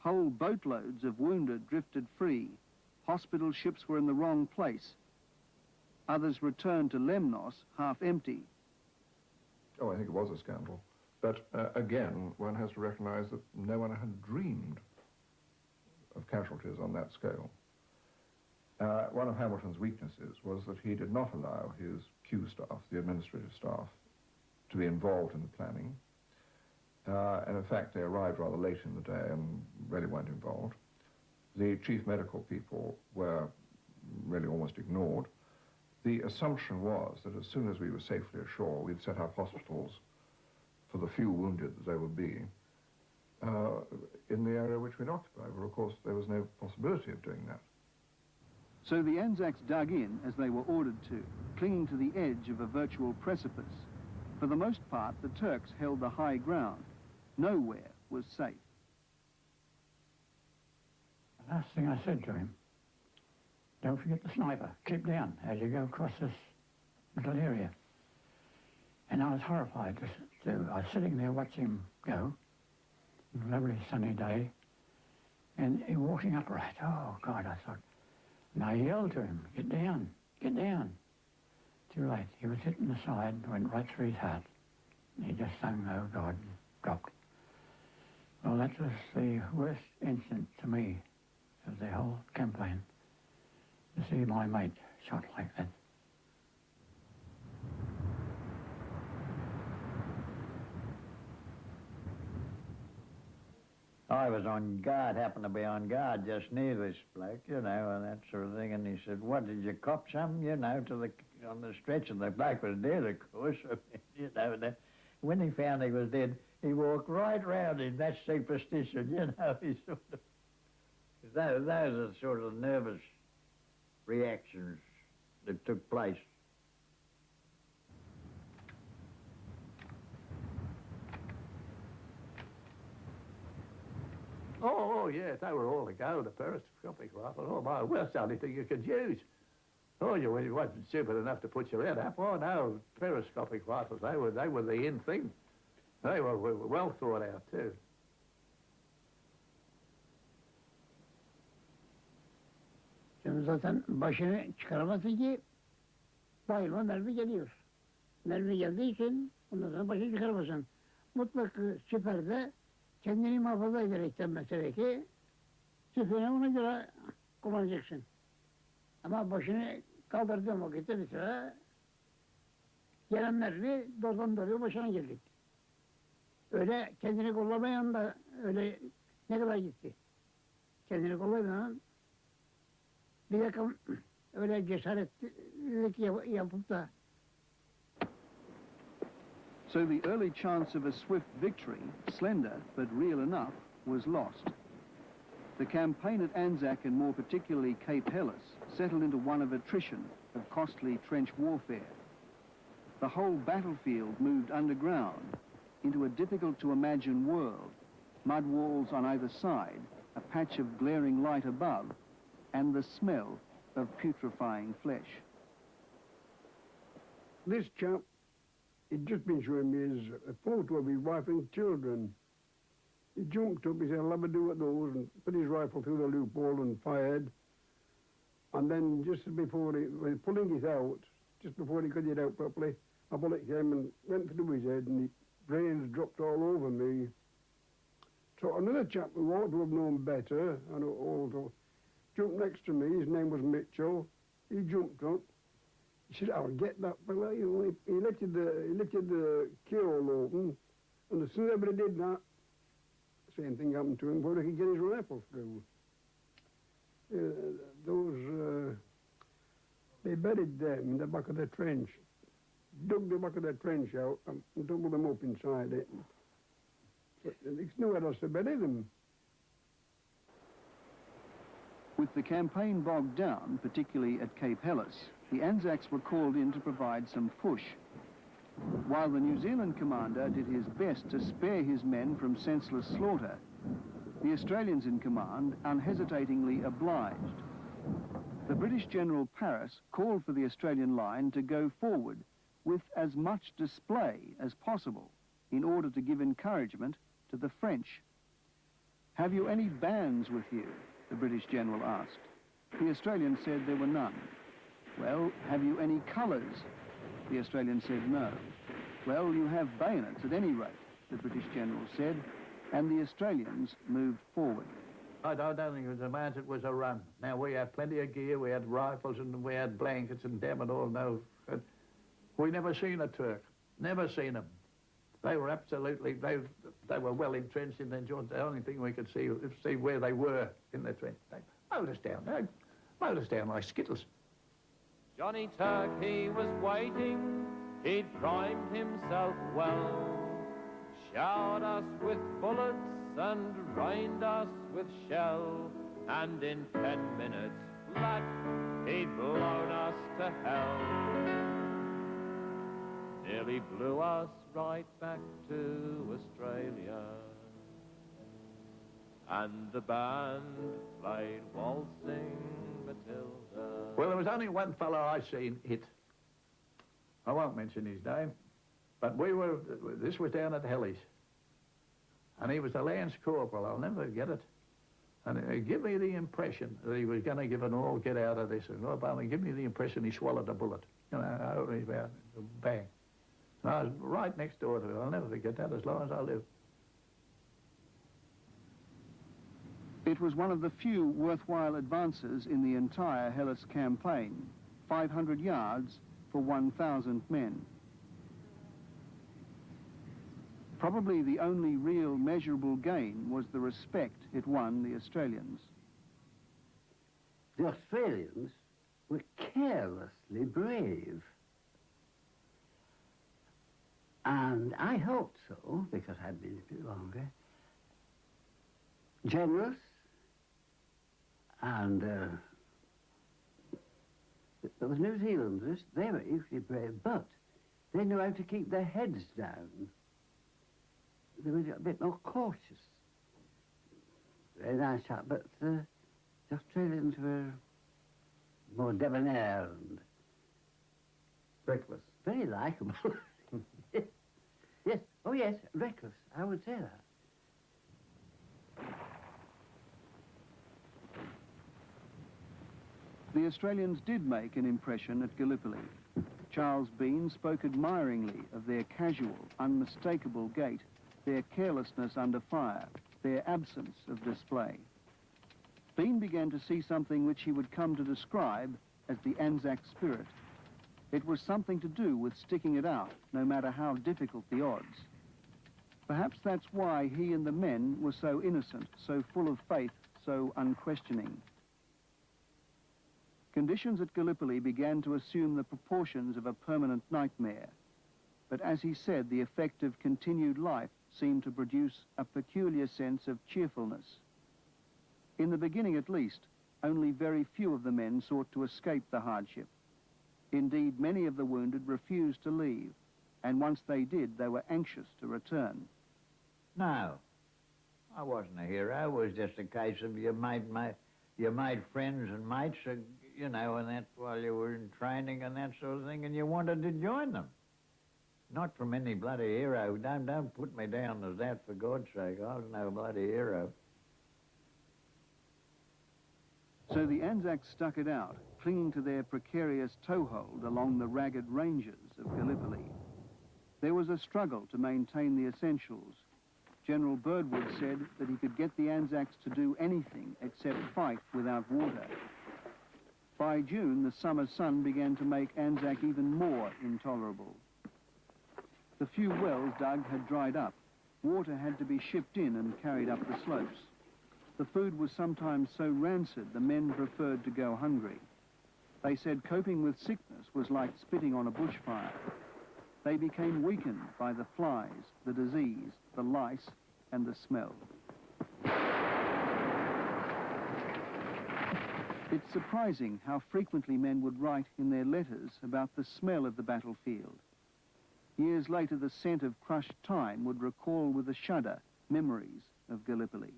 Whole boatloads of wounded drifted free. Hospital ships were in the wrong place. Others returned to Lemnos half empty. Oh, I think it was a scandal. But again, one has to recognize that no one had dreamed of casualties on that scale. One of Hamilton's weaknesses was that he did not allow his Q staff, the administrative staff, to be involved in the planning. And in fact, they arrived rather late in the day and really weren't involved. The chief medical people were really almost ignored. The assumption was that as soon as we were safely ashore, we'd set up hospitals for the few wounded that there would be in the area which we'd occupy. But of course, there was no possibility of doing that. So the Anzacs dug in as they were ordered to, clinging to the edge of a virtual precipice. For the most part, the Turks held the high ground. Nowhere was safe. The last thing I said to him, don't forget the sniper. Keep down as you go across this little area. And I was horrified. I was sitting there watching him go. It was a lovely sunny day. And he walking upright. Oh, God, I thought. And I yelled to him, get down, get down. Too late. He was hit in the side and went right through his heart. And he just sung, oh, God, and dropped. Well, that was the worst incident to me of the whole campaign, to see my mate shot like that. I was on guard, happened to be on guard just near this bloke, you know, and that sort of thing. And he said, what, did you cop some, you know, on the stretch? And the bloke was dead, of course. You know, and when he found he was dead, he walked right round him. That's superstition, you know. He sort of, those are sort of nervous reactions that took place. Oh, yeah, they were all to go, the periscopic rifle. Oh, my, well, that's the only thing you could use. Oh, you wasn't stupid enough to put your head up. Oh, no, periscopic rifles, they were the in thing. They were well thought out, too. Şimdi zaten başını çıkaramazsın ki daima mermi geliyor. Mermi geldiği için ondan sonra başını çıkaramazsın. Mutlaka siperde kendini muhafaza ederekten mesela ki süpüreni ona göre kullanacaksın. Ama başını kaldırdığın vakitte mesela gelen mermi doğrudan doğruya başına gelecek. Öyle kendini kollamayan da öyle ne kadar gitti. kendini kollayan bir takım öyle cesaretlilik yapıp da So the early chance of a swift victory, slender but real enough, was lost. The campaign at Anzac and more particularly Cape Helles settled into one of attrition, of costly trench warfare. The whole battlefield moved underground into a difficult-to-imagine world, mud walls on either side, a patch of glaring light above, and the smell of putrefying flesh. This chap, he'd just been showing me a photo of his wife and children. He jumped up, he said, I'll have a do at those, and put his rifle through the loophole and fired. And then just before he was pulling it out, just before he could get out properly, a bullet came and went through his head, and his brains dropped all over me. So another chap who ought to have known better, and also jumped next to me, his name was Mitchell. He jumped up. He said, I'll get that fella. You know, he lifted the keyhole open, and as soon as everybody did that, same thing happened to him before he could get his rifle through. They buried them in the back of the trench, dug the back of the trench out and doubled them up inside it. But there's nowhere else to bury them. With the campaign bogged down, particularly at Cape Helles, the Anzacs were called in to provide some push. While the New Zealand commander did his best to spare his men from senseless slaughter, the Australians in command unhesitatingly obliged. The British General Paris called for the Australian line to go forward with as much display as possible in order to give encouragement to the French. "Have you any bands with you?" the British general asked. The Australians said there were none. "Well, have you any colours?" The Australians said no. "Well, you have bayonets at any rate," the British general said, and the Australians moved forward. I don't think it was a match, it was a run. Now, we had plenty of gear, we had rifles and we had blankets and damn it all, no. We never seen a Turk, never seen them. They were absolutely, they were well entrenched in their joints. The only thing we could see where they were in the trench. They mowed us down like skittles. Johnny Turk, he was waiting, he'd primed himself well, showered us with bullets and rained us with shell, and in 10 minutes flat, he'd blown us to hell. Nearly blew us right back to Australia, and the band played Waltzing Matilda. Well, there was only one fellow I seen hit. I won't mention his name, but this was down at Helles. And he was the Lance Corporal, I'll never forget it. And it gave me the impression that he was going to give an all get out of this. And it gave me the impression he swallowed a bullet. You know, bang. And I was right next door to him. I'll never forget that as long as I live. It was one of the few worthwhile advances in the entire Helles campaign, 500 yards for 1,000 men. Probably the only real measurable gain was the respect it won the Australians. The Australians were carelessly brave. And I hoped so, because I'd been a bit longer. Generous, and the New Zealanders, they were equally brave, but they knew how to keep their heads down. They were a bit more cautious. Very nice chap, but the Australians were more debonair and reckless. Very likeable. Yes, oh yes, reckless, I would say that. The Australians did make an impression at Gallipoli. Charles Bean spoke admiringly of their casual, unmistakable gait, their carelessness under fire, their absence of display. Bean began to see something which he would come to describe as the Anzac spirit. It was something to do with sticking it out, no matter how difficult the odds. Perhaps that's why he and the men were so innocent, so full of faith, so unquestioning. Conditions at Gallipoli began to assume the proportions of a permanent nightmare. But as he said, the effect of continued life seemed to produce a peculiar sense of cheerfulness. In the beginning, at least, only very few of the men sought to escape the hardship. Indeed, many of the wounded refused to leave, and once they did, they were anxious to return. No, I wasn't a hero. It was just a case of you made friends and mates, you know, and that while you were in training and that sort of thing, and you wanted to join them. Not from any bloody hero. Don't put me down as that, for God's sake. I was no bloody hero. So the Anzacs stuck it out, clinging to their precarious toehold along the ragged ranges of Gallipoli. There was a struggle to maintain the essentials. General Birdwood said that he could get the Anzacs to do anything except fight without water. By June, the summer sun began to make Anzac even more intolerable. The few wells dug had dried up. Water had to be shipped in and carried up the slopes. The food was sometimes so rancid the men preferred to go hungry. They said coping with sickness was like spitting on a bushfire. They became weakened by the flies, the disease, the lice, and the smell. It's surprising how frequently men would write in their letters about the smell of the battlefield. Years later, the scent of crushed thyme would recall with a shudder memories of Gallipoli.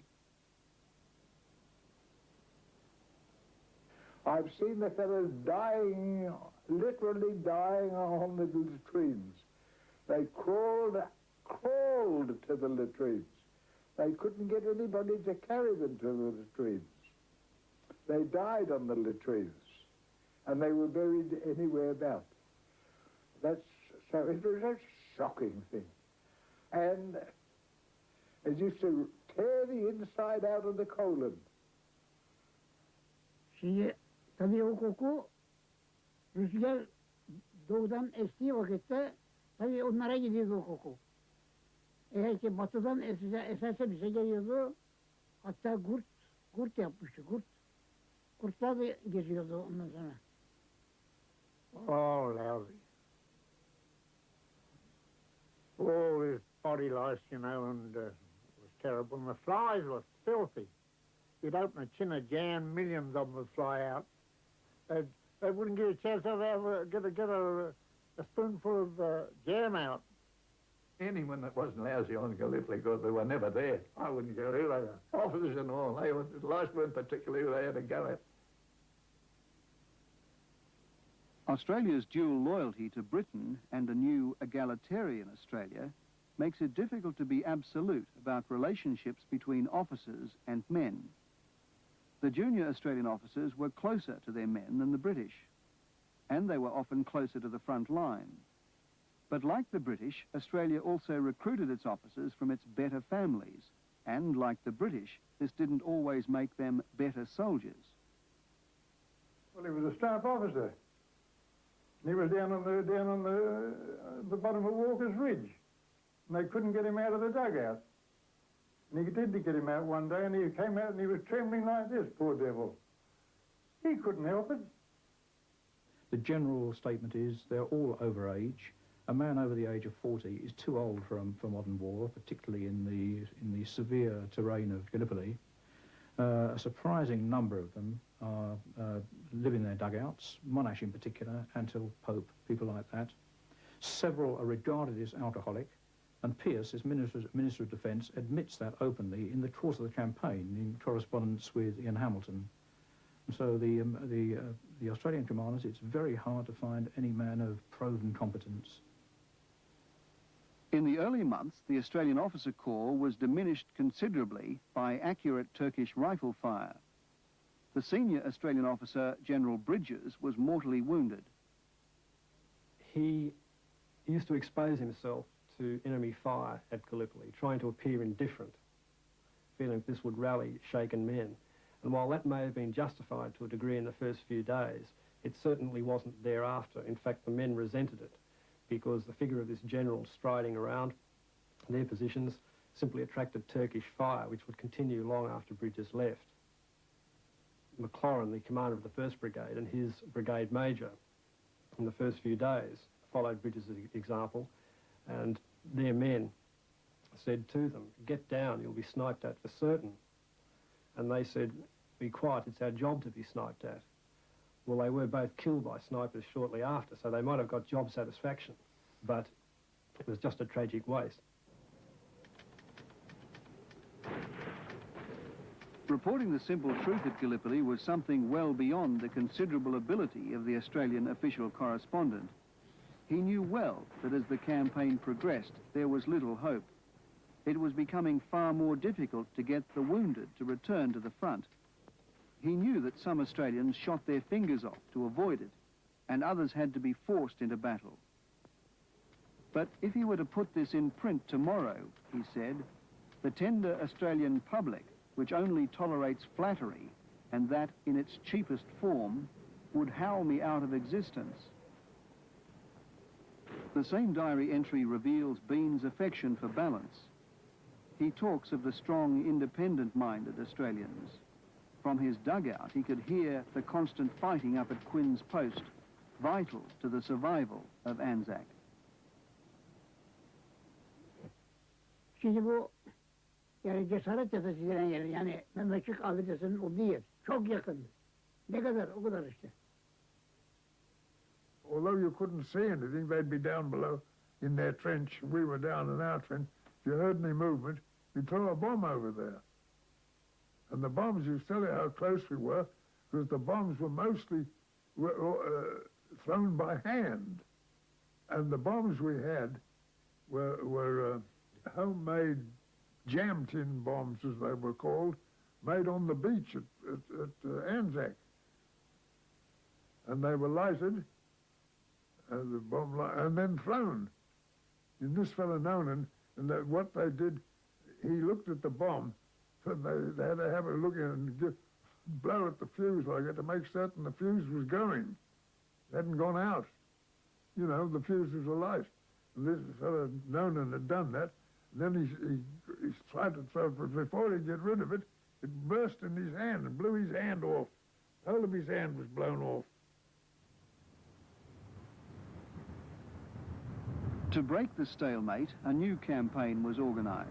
I've seen the fellows dying, literally dying on the latrines. They crawled to the latrines. They couldn't get anybody to carry them to the latrines. They died on the latrines, and they were buried anywhere about. So it was a shocking thing. And it used to tear the inside out of the colon. Şimdi tabii o koku rüzgar doğudan estiği vakitte tabii onlara gidiyordu o koku. Eğer ki batıdan eserse bize geliyordu. Hatta kurt yapmıştı, kurt. Kurtlar da geziyordu ondan sonra. Oh, lousy. All this body lice, you know, and it was terrible. And the flies were filthy. You'd open a tin of jam, millions of them would fly out. They wouldn't give a chance to ever get a spoonful of jam out. Anyone that wasn't lousy on Gallipoli, because they were never there. I wouldn't care who they were. Officers and all. Lice weren't particularly who they had to go at. Australia's dual loyalty to Britain and a new egalitarian Australia makes it difficult to be absolute about relationships between officers and men. The junior Australian officers were closer to their men than the British, and they were often closer to the front line. But like the British, Australia also recruited its officers from its better families, and like the British, this didn't always make them better soldiers. Well, he was a staff officer. He was down on the bottom of Walker's Ridge, and they couldn't get him out of the dugout. And he did get him out one day, and he came out and he was trembling like this, poor devil. He couldn't help it. The general statement is they're all over age. A man over the age of 40 is too old for modern war, particularly in the severe terrain of Gallipoli. A surprising number of them live in their dugouts, Monash in particular, Antil, Pope, people like that. Several are regarded as alcoholic, and Pearce, as Minister of Defence, admits that openly in the course of the campaign in correspondence with Ian Hamilton. And so the Australian commanders, it's very hard to find any man of proven competence. In the early months, the Australian Officer Corps was diminished considerably by accurate Turkish rifle fire. The senior Australian officer, General Bridges, was mortally wounded. He used to expose himself to enemy fire at Gallipoli, trying to appear indifferent, feeling this would rally shaken men. And while that may have been justified to a degree in the first few days, it certainly wasn't thereafter. In fact, the men resented it, because the figure of this general striding around their positions simply attracted Turkish fire, which would continue long after Bridges left. McLaurin, the commander of the 1st Brigade, and his brigade major in the first few days followed Bridges' example, and their men said to them, "Get down, you'll be sniped at for certain." And they said, "Be quiet, it's our job to be sniped at." Well, they were both killed by snipers shortly after, so they might have got job satisfaction, but it was just a tragic waste. Reporting the simple truth at Gallipoli was something well beyond the considerable ability of the Australian official correspondent. He knew well that as the campaign progressed, there was little hope. It was becoming far more difficult to get the wounded to return to the front. He knew that some Australians shot their fingers off to avoid it, and others had to be forced into battle. But if he were to put this in print tomorrow, he said, the tender Australian public, which only tolerates flattery, and that in its cheapest form, would howl me out of existence. The same diary entry reveals Bean's affection for balance. He talks of the strong, independent-minded Australians. From his dugout, he could hear the constant fighting up at Quinn's Post, vital to the survival of Anzac. Şimdi bu yani cesaret yasası denen yer yani Mehmetçik abidesinin olduğu yer çok yakın. Ne kadar o kadar işte. Although you couldn't see anything, they'd be down below in their trench. We were down in our trench. If you heard any movement, you'd throw a bomb over there. And the bombs, you tell you how close we were, because the bombs were mostly thrown by hand. And the bombs we had were homemade jam tin bombs, as they were called, made on the beach at Anzac. And they were lighted, and then thrown. And this fellow Nonan, and what they did, he looked at the bomb, and they had to have a look in and blow at the fuse like that to make certain the fuse was going. It hadn't gone out. You know, the fuses were light. And this fellow Nonan had done that. And then he tried to throw it, but before he'd get rid of it, it burst in his hand and blew his hand off. The whole of his hand was blown off. To break the stalemate, a new campaign was organised.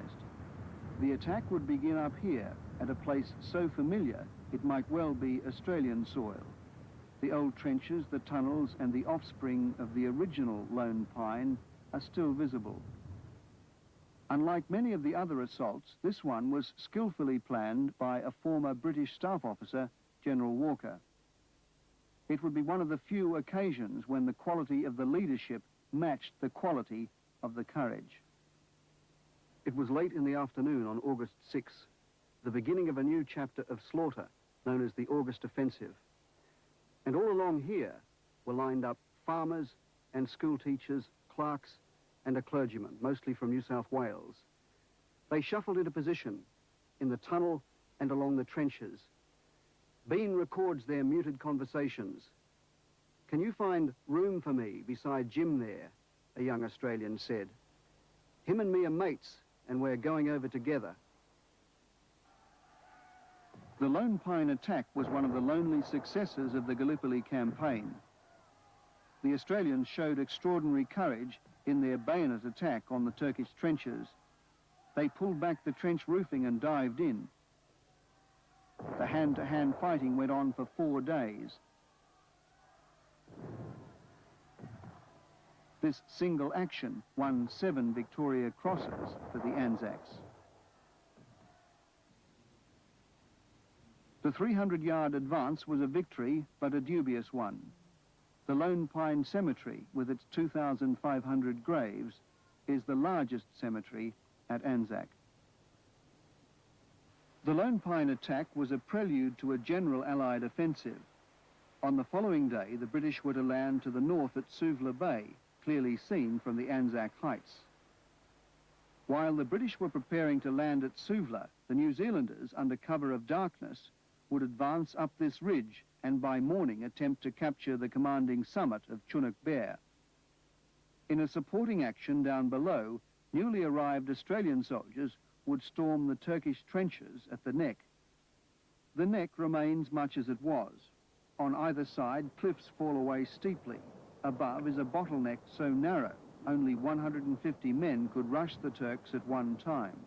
The attack would begin up here, at a place so familiar it might well be Australian soil. The old trenches, the tunnels, and the offspring of the original Lone Pine are still visible. Unlike many of the other assaults, this one was skillfully planned by a former British staff officer, General Walker. It would be one of the few occasions when the quality of the leadership matched the quality of the courage. It was late in the afternoon on August 6, the beginning of a new chapter of slaughter known as the August Offensive. And all along here were lined up farmers and school teachers, clerks, and a clergyman, mostly from New South Wales. They shuffled into position in the tunnel and along the trenches. Bean records their muted conversations. "Can you find room for me beside Jim there?" a young Australian said. "Him and me are mates, and we're going over together." The Lone Pine attack was one of the lonely successes of the Gallipoli campaign. The Australians showed extraordinary courage in their bayonet attack on the Turkish trenches. They pulled back the trench roofing and dived in. The hand-to-hand fighting went on for 4 days. This single action won 7 Victoria Crosses for the Anzacs. The 300-yard advance was a victory, but a dubious one. The Lone Pine Cemetery, with its 2,500 graves, is the largest cemetery at Anzac. The Lone Pine attack was a prelude to a general Allied offensive. On the following day, the British were to land to the north at Suvla Bay, clearly seen from the Anzac Heights. While the British were preparing to land at Suvla, the New Zealanders, under cover of darkness, would advance up this ridge and by morning attempt to capture the commanding summit of Chunuk Bair. In a supporting action down below, newly arrived Australian soldiers would storm the Turkish trenches at the neck. The neck remains much as it was. On either side, cliffs fall away steeply. Above is a bottleneck so narrow, only 150 men could rush the Turks at one time.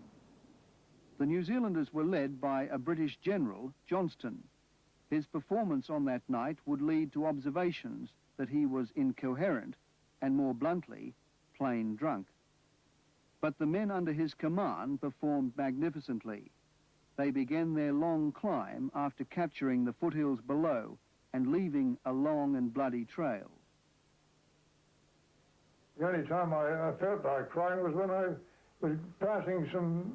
The New Zealanders were led by a British general, Johnston. His performance on that night would lead to observations that he was incoherent and, more bluntly, plain drunk. But the men under his command performed magnificently. They began their long climb after capturing the foothills below and leaving a long and bloody trail. The only time I felt like crying was when I was passing some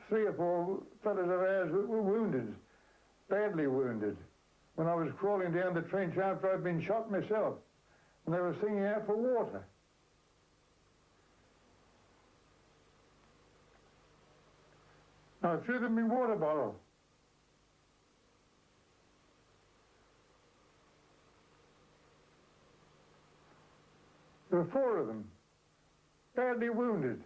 3 or 4 fellows of ours who were wounded, badly wounded, when I was crawling down the trench after I'd been shot myself, and they were singing out for water. I threw them in water bottle. There were 4 of them, badly wounded.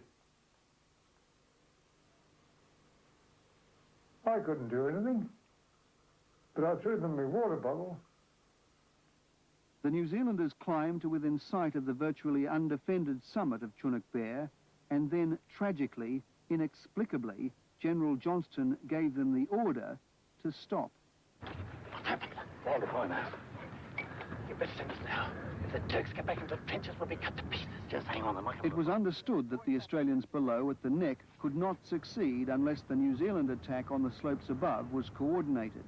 I couldn't do anything, but I threw them in a water bottle. The New Zealanders climbed to within sight of the virtually undefended summit of Chunuk Bair, and then, tragically, inexplicably, General Johnston gave them the order to stop. What's happened? They're on the point now. You best send us now. If the Turks get back into the trenches, we'll be cut to pieces. Just hang on, It was understood that the Australians below at the neck could not succeed unless the New Zealand attack on the slopes above was coordinated.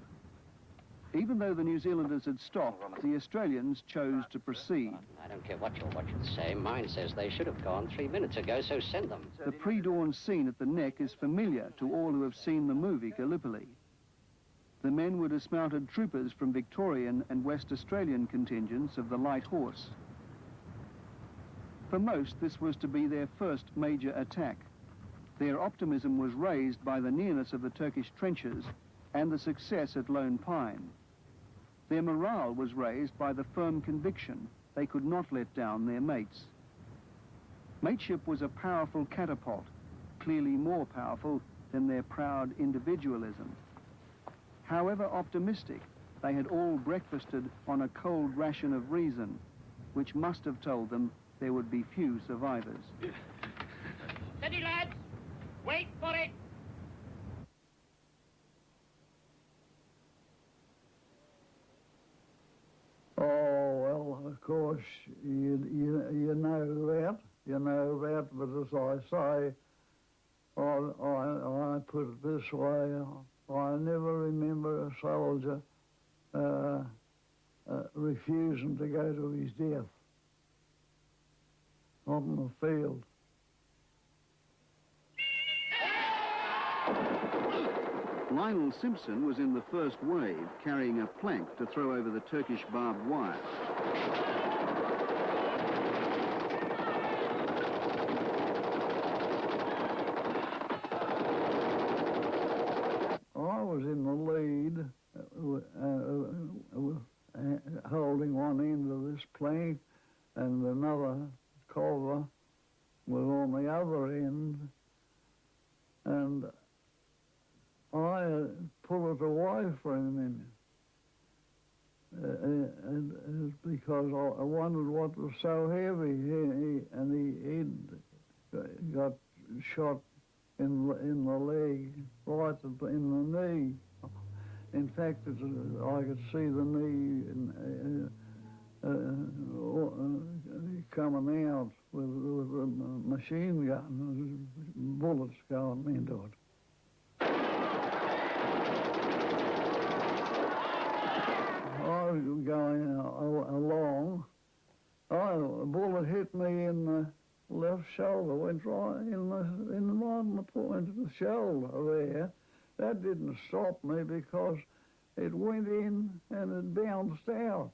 Even though the New Zealanders had stopped, the Australians chose to proceed. I don't care what you say. Mine says they should have gone 3 minutes ago, so send them. The pre-dawn scene at the neck is familiar to all who have seen the movie Gallipoli. The men were dismounted troopers from Victorian and West Australian contingents of the Light Horse. For most, this was to be their first major attack. Their optimism was raised by the nearness of the Turkish trenches and the success at Lone Pine. Their morale was raised by the firm conviction they could not let down their mates. Mateship was a powerful catapult, clearly more powerful than their proud individualism. However optimistic, they had all breakfasted on a cold ration of reason, which must have told them there would be few survivors. Steady, lads! Wait for it! Oh, well, of course, you know that, but as I say, I put it this way, I never remember a soldier refusing to go to his death, not in the field. Lionel Simpson was in the first wave, carrying a plank to throw over the Turkish barbed wire. I was in the lead, holding one end of this plank, and another cover was on the other end, and I pulled it away from him, and it's because I wondered what was so heavy, and he got shot in the leg, right in the knee. In fact, I could see the knee coming out with a machine gun, bullets going into it. I was going along. A bullet hit me in the left shoulder, went right on the point of the shoulder there. That didn't stop me because it went in and it bounced out.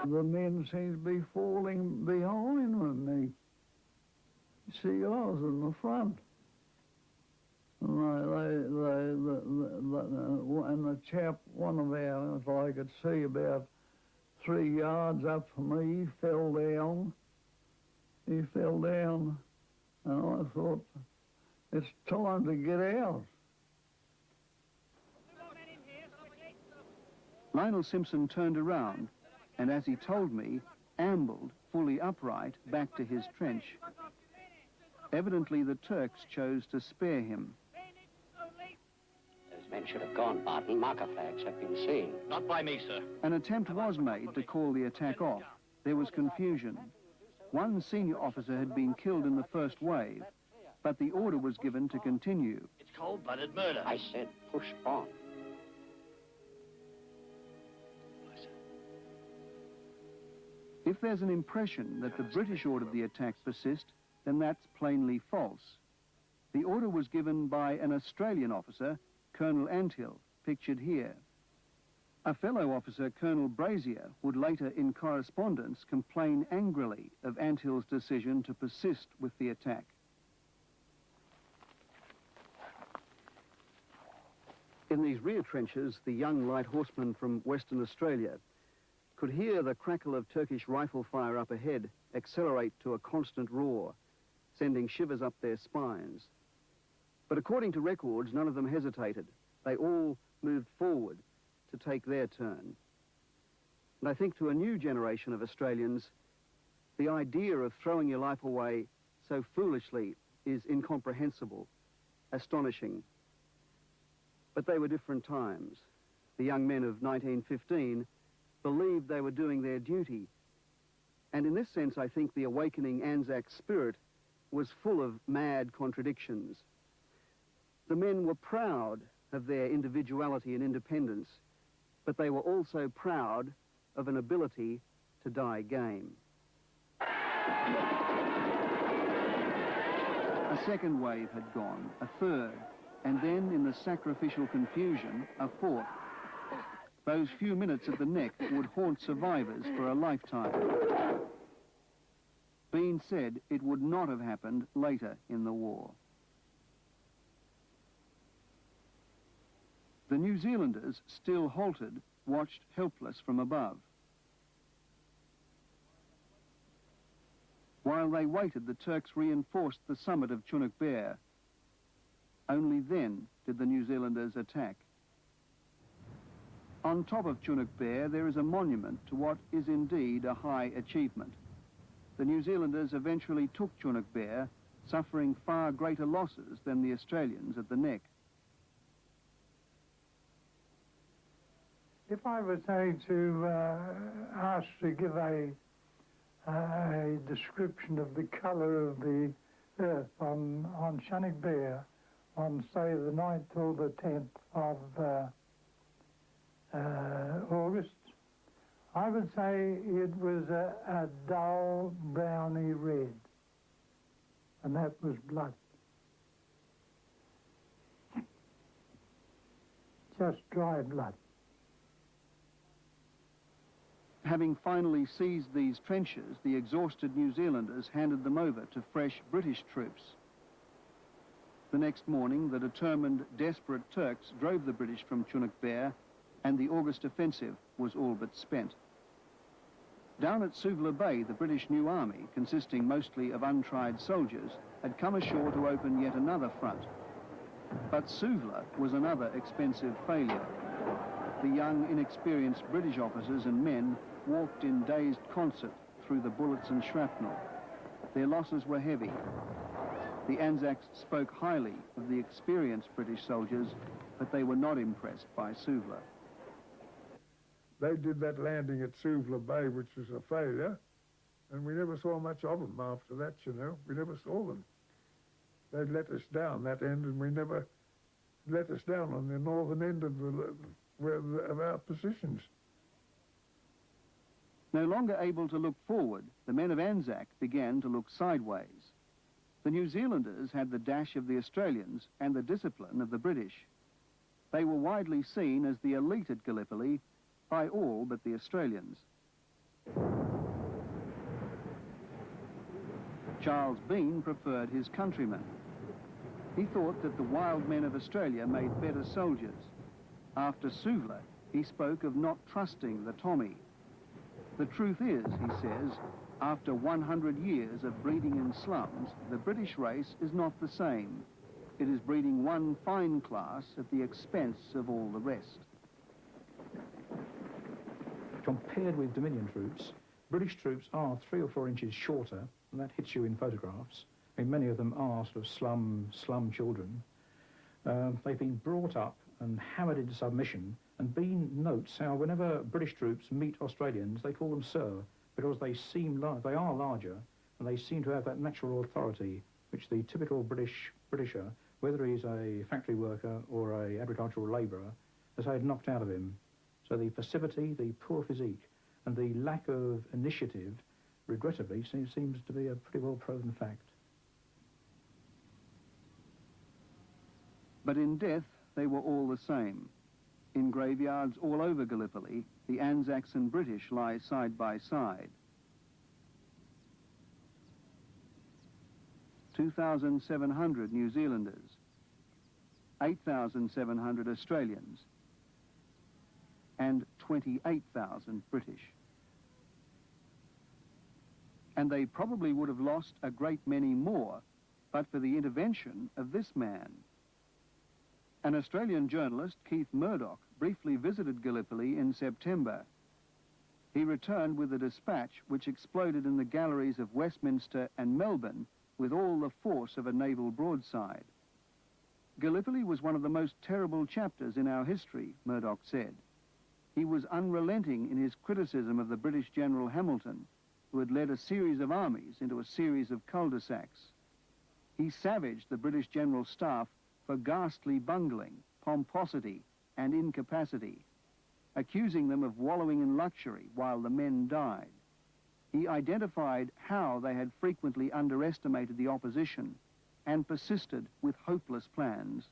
The men seemed to be falling behind me. See, I was in the front. And the chap, one of our, if I could see about 3 yards up from me, fell down he fell down, and I thought, it's time to get out. Lionel Simpson turned around and, as he told me, ambled fully upright back to his trench. Evidently the Turks chose to spare him. Those men should have gone, Barton. Marker flags have been seen. Not by me, sir. An attempt was made to call the attack off. There was confusion. One senior officer had been killed in the first wave, but the order was given to continue. It's cold-blooded murder. I said push on. If there's an impression that the British ordered the attack persist, then that's plainly false. The order was given by an Australian officer, Colonel Anthill, pictured here. A fellow officer, Colonel Brazier, would later in correspondence complain angrily of Anthill's decision to persist with the attack. In these rear trenches, the young light horsemen from Western Australia could hear the crackle of Turkish rifle fire up ahead accelerate to a constant roar, sending shivers up their spines. But according to records, none of them hesitated. They all moved forward to take their turn. And I think to a new generation of Australians, the idea of throwing your life away so foolishly is incomprehensible, astonishing. But they were different times. The young men of 1915 believed they were doing their duty. And in this sense, I think the awakening Anzac spirit was full of mad contradictions. The men were proud of their individuality and independence, but they were also proud of an ability to die game. A second wave had gone, a third, and then in the sacrificial confusion, a fourth. Those few minutes at the neck would haunt survivors for a lifetime. Bean said it would not have happened later in the war. The New Zealanders, still halted, watched helpless from above. While they waited, the Turks reinforced the summit of Chunuk Bair. Only then did the New Zealanders attack. On top of Chunuk Bair, there is a monument to what is indeed a high achievement. The New Zealanders eventually took Chunuk Bair, suffering far greater losses than the Australians at the neck. If I were, say, to ask to give a description of the colour of the earth on Chunuk Bair on, say, the 9th or the 10th of August, I would say it was a dull browny red, and that was blood. Just dry blood. Having finally seized these trenches, the exhausted New Zealanders handed them over to fresh British troops. The next morning, the determined, desperate Turks drove the British from Chunuk Bair, and the August offensive was all but spent. Down at Suvla Bay, the British New Army, consisting mostly of untried soldiers, had come ashore to open yet another front. But Suvla was another expensive failure. The young, inexperienced British officers and men walked in dazed concert through the bullets and shrapnel. Their losses were heavy. The Anzacs spoke highly of the experienced British soldiers, but they were not impressed by Suvla. They did that landing at Suvla Bay, which was a failure, and we never saw much of them after that, you know. We never saw them. They'd let us down that end, and we never let us down on the northern end of our positions. No longer able to look forward, the men of Anzac began to look sideways. The New Zealanders had the dash of the Australians and the discipline of the British. They were widely seen as the elite at Gallipoli by all but the Australians. Charles Bean preferred his countrymen. He thought that the wild men of Australia made better soldiers. After Suvla, he spoke of not trusting the Tommy. The truth is, he says, After 100 years of breeding in slums, the British race is not the same. It is breeding one fine class at the expense of all the rest. Compared with Dominion troops, British troops are 3 or 4 inches shorter, and that hits you in photographs. I mean, many of them are sort of slum children. They've been brought up and hammered into submission, and Bean notes how whenever British troops meet Australians, they call them sir, because they they are larger, and they seem to have that natural authority which the typical Britisher, whether he's a factory worker or a agricultural labourer, has had knocked out of him. So the passivity, the poor physique, and the lack of initiative, regrettably, seems to be a pretty well proven fact. But in death, they were all the same. In graveyards all over Gallipoli, the Anzacs and British lie side by side. 2,700 New Zealanders, 8,700 Australians, and 28,000 British. And they probably would have lost a great many more, but for the intervention of this man. An Australian journalist, Keith Murdoch, briefly visited Gallipoli in September. He returned with a dispatch which exploded in the galleries of Westminster and Melbourne with all the force of a naval broadside. Gallipoli was one of the most terrible chapters in our history, Murdoch said. He was unrelenting in his criticism of the British General Hamilton, who had led a series of armies into a series of cul-de-sacs. He savaged the British General Staff for ghastly bungling, pomposity, and incapacity, accusing them of wallowing in luxury while the men died. He identified how they had frequently underestimated the opposition and persisted with hopeless plans.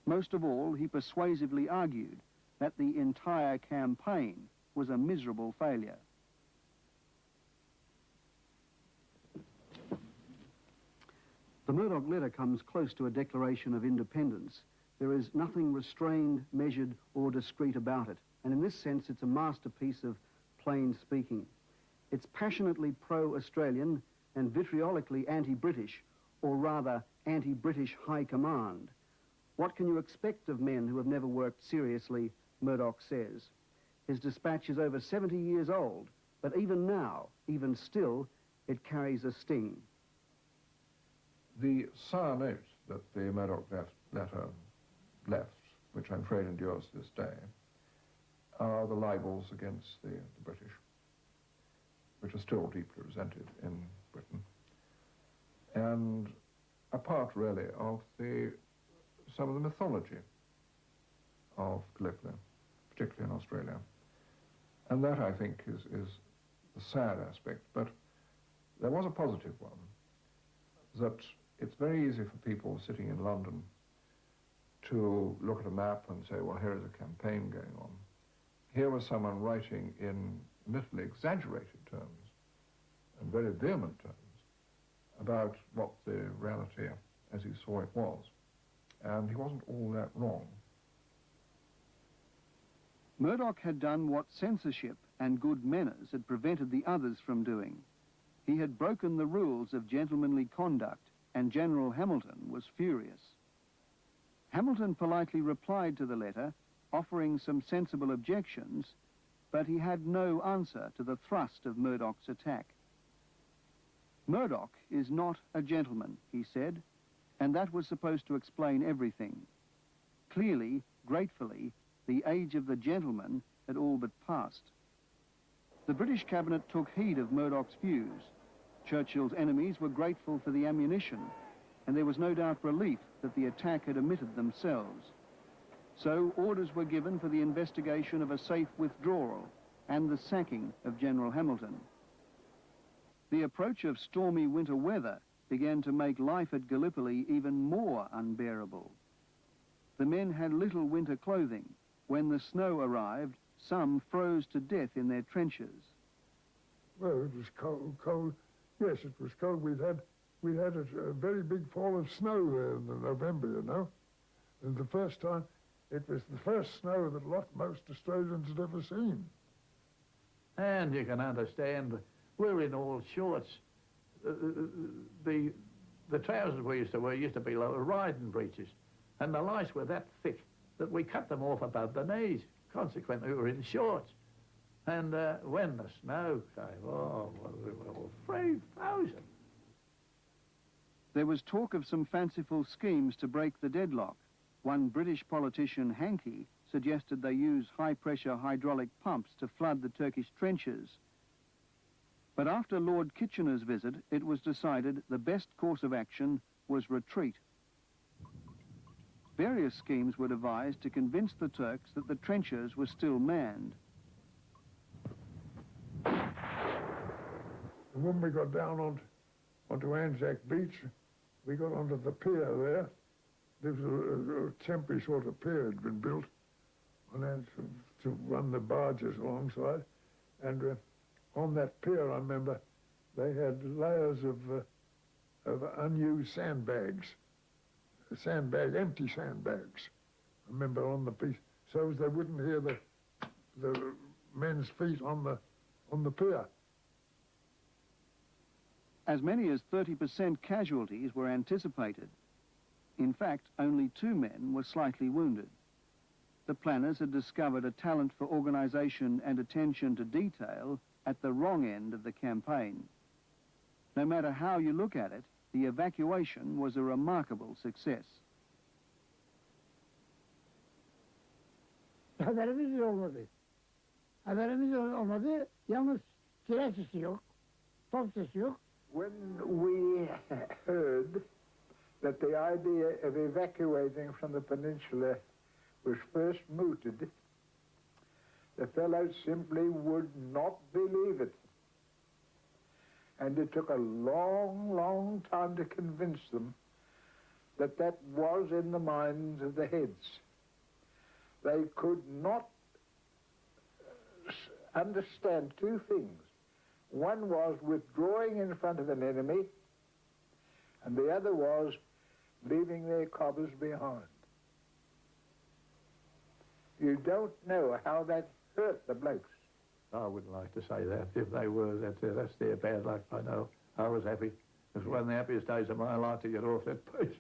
Most of all, he persuasively argued that the entire campaign was a miserable failure. The Murdoch letter comes close to a declaration of independence. There is nothing restrained, measured, or discreet about it. And in this sense, it's a masterpiece of plain speaking. It's passionately pro-Australian and vitriolically anti-British, or rather anti-British high command. What can you expect of men who have never worked seriously, Murdoch says. His dispatch is over 70 years old, but even now, even still, it carries a sting. The sour note that the Murdoch letter left, which I'm afraid endures to this day, are the libels against the British, which are still deeply resented in Britain, and a part, really, of some of the mythology of Gallipoli, particularly in Australia. And that, I think, is the sad aspect. But there was a positive one, that it's very easy for people sitting in London to look at a map and say, well, here is a campaign going on. Here was someone writing in admittedly exaggerated terms and very vehement terms about what the reality as he saw it was. And he wasn't all that wrong. Murdoch had done what censorship and good manners had prevented the others from doing. He had broken the rules of gentlemanly conduct, and General Hamilton was furious. Hamilton politely replied to the letter, offering some sensible objections, but he had no answer to the thrust of Murdoch's attack. Murdoch is not a gentleman, he said, and that was supposed to explain everything. Clearly, gratefully, the age of the gentleman had all but passed. The British cabinet took heed of Murdoch's views. Churchill's enemies were grateful for the ammunition, and there was no doubt relief that the attack had omitted themselves. So orders were given for the investigation of a safe withdrawal and the sacking of General Hamilton. The approach of stormy winter weather began to make life at Gallipoli even more unbearable. The men had little winter clothing. When the snow arrived, some froze to death in their trenches. Well, it was cold. Yes, it was cold. We'd had a very big fall of snow in November, you know. And the first time, it was the first snow that most Australians had ever seen. And you can understand we're in all shorts. The trousers we used to wear used to be like riding breeches, and the lice were that thick that we cut them off above the knees. Consequently, we were in shorts. And when the snow came, oh, we were 3,000. There was talk of some fanciful schemes to break the deadlock. One British politician, Hankey, suggested they use high-pressure hydraulic pumps to flood the Turkish trenches. But after Lord Kitchener's visit, it was decided the best course of action was retreat. Various schemes were devised to convince the Turks that the trenches were still manned. When we got down onto Anzac Beach, we got onto the pier there. There was a temporary sort of pier had been built on that to run the barges alongside. And on that pier, I remember, they had layers of unused sandbags, empty sandbags. I remember on the piece, so as they wouldn't hear the men's feet on the pier. As many as 30% casualties were anticipated. In fact, only 2 men were slightly wounded. The planners had discovered a talent for organisation and attention to detail at the wrong end of the campaign. No matter how you look at it, the evacuation was a remarkable success. Haberimiz olmadı. Haberimiz olmadı. Yalnız silah sesi yok. Top sesi yok. When we heard that the idea of evacuating from the peninsula was first mooted, the fellows simply would not believe it. And it took a long, long time to convince them that that was in the minds of the heads. They could not understand 2 things. One was withdrawing in front of an enemy, and the other was leaving their cobbers behind. You don't know how that hurt the blokes. I wouldn't like to say that. If they were, that's their bad luck. I know. I was happy. It was one of the happiest days of my life to get off that place.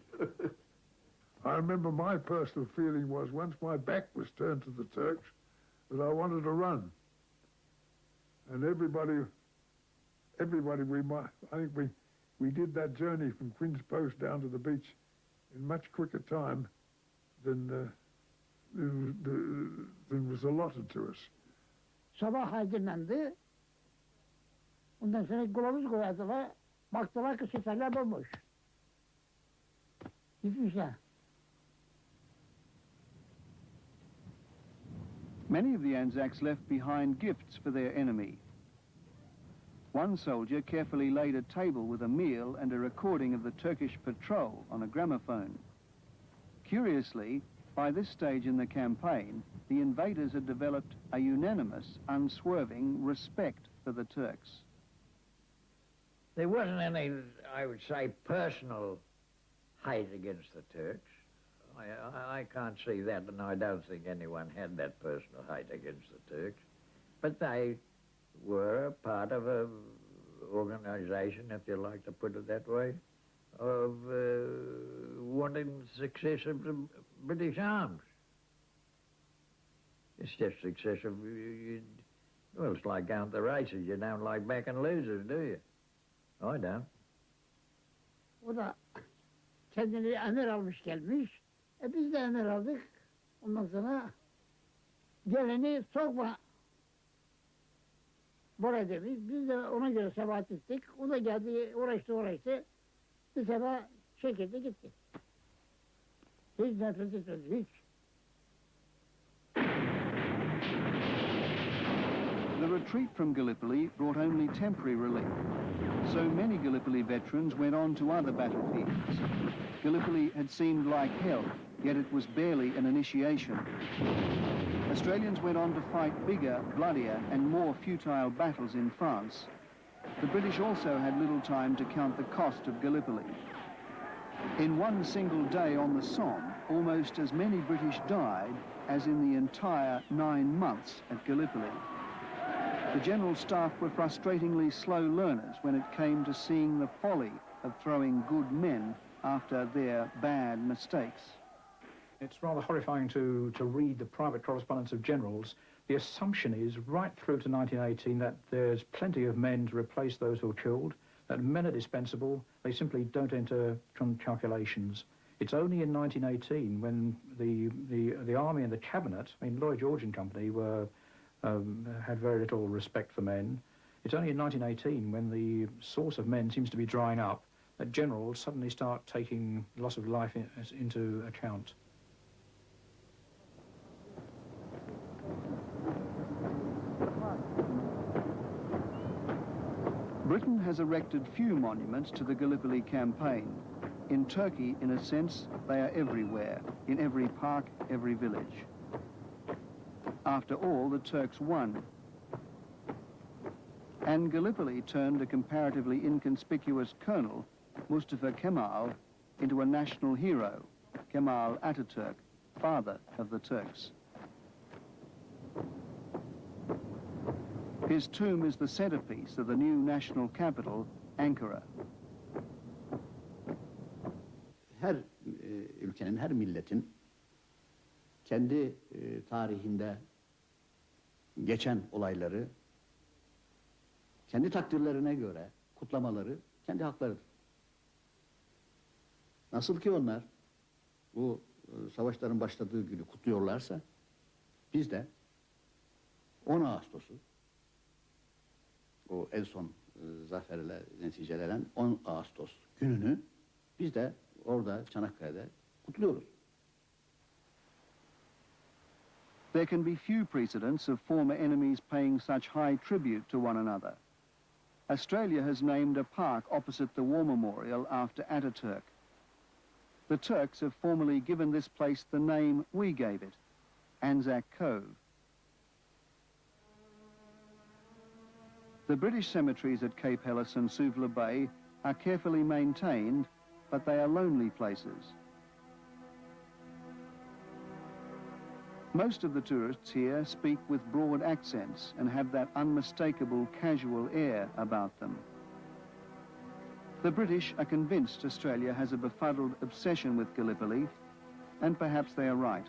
I remember my personal feeling was once my back was turned to the Turks that I wanted to run. And everybody, I think we did that journey from Queen's Post down to the beach in much quicker time than was allotted to us. Sabah aydınlandı. Ondan sonra kılavuz koyardılar. Baktılar ki siperler bomboş. Gitmişler. Many of the Anzacs left behind gifts for their enemy. One soldier carefully laid a table with a meal and a recording of the Turkish patrol on a gramophone. Curiously, by this stage in the campaign, the invaders had developed a unanimous, unswerving respect for the Turks. There wasn't any, I would say, personal hate against the Turks. I can't see that, and I don't think anyone had that personal hate against the Turks. But they were part of an organisation, if you like to put it that way, of wanting the success of the British arms. It's just success of, well, it's like going to the races. You don't like backing losers, do you? I don't. O da kendini emir almış gelmiş. Biz de emir aldık. Ondan sonra geleni sokma buraya demiş. Biz de ona göre sebat ettik. O da geldi, uğraştı. Bir sefer çekildi gitti. Hiç nefret etmedi, hiç. The retreat from Gallipoli brought only temporary relief. So many Gallipoli veterans went on to other battlefields. Gallipoli had seemed like hell, yet it was barely an initiation. Australians went on to fight bigger, bloodier and more futile battles in France. The British also had little time to count the cost of Gallipoli. In one single day on the Somme, almost as many British died as in the entire 9 months at Gallipoli. The General Staff were frustratingly slow learners when it came to seeing the folly of throwing good men after their bad mistakes. It's rather horrifying to read the private correspondence of generals. The assumption is, right through to 1918, that there's plenty of men to replace those who are killed, that men are dispensable, they simply don't enter calculations. It's only in 1918 when the army and the cabinet, I mean, Lloyd George and Company had very little respect for men. It's only in 1918 when the source of men seems to be drying up that generals suddenly start taking loss of life into account. Britain has erected few monuments to the Gallipoli campaign. In Turkey, in a sense, they are everywhere, in every park, every village. After all, the Turks won. And Gallipoli turned a comparatively inconspicuous colonel, Mustafa Kemal, into a national hero, Kemal Ataturk, father of the Turks. His tomb is the centerpiece of the new national capital, Ankara. Her ülkenin, her milletin kendi tarihinde geçen olayları kendi takdirlerine göre kutlamaları kendi haklarıdır. Nasıl ki onlar bu savaşların başladığı günü kutluyorlarsa biz de 10 Ağustos'u o en son zaferle neticelenen 10 Ağustos gününü biz de orada Çanakkale'de kutluyoruz. There can be few precedents of former enemies paying such high tribute to one another. Australia has named a park opposite the War Memorial after Ataturk. The Turks have formally given this place the name we gave it, Anzac Cove. The British cemeteries at Cape Helles and Suvla Bay are carefully maintained, but they are lonely places. Most of the tourists here speak with broad accents and have that unmistakable casual air about them. The British are convinced Australia has a befuddled obsession with Gallipoli, and perhaps they are right.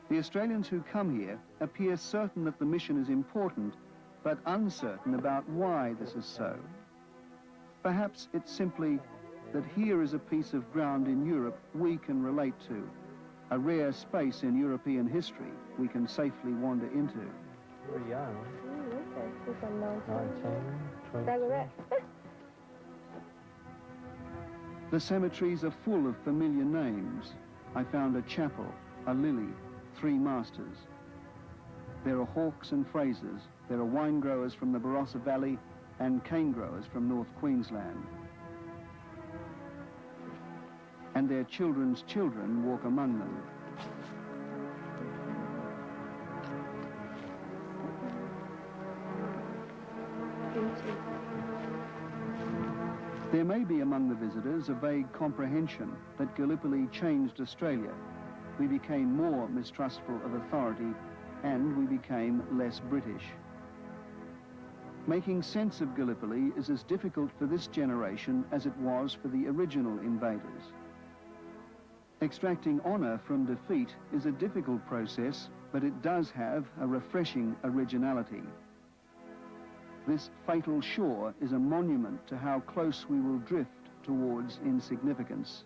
The Australians who come here appear certain that the mission is important, but uncertain about why this is so. Perhaps it's simply that here is a piece of ground in Europe we can relate to, a rare space in European history we can safely wander into. You're young. 19, 20. The cemeteries are full of familiar names. I found a chapel, a lily, 3 masters. There are Hawks and Frasers. There are wine growers from the Barossa Valley and cane growers from North Queensland. And their children's children walk among them. There may be among the visitors a vague comprehension that Gallipoli changed Australia. We became more mistrustful of authority and we became less British. Making sense of Gallipoli is as difficult for this generation as it was for the original invaders. Extracting honour from defeat is a difficult process, but it does have a refreshing originality. This fatal shore is a monument to how close we will drift towards insignificance.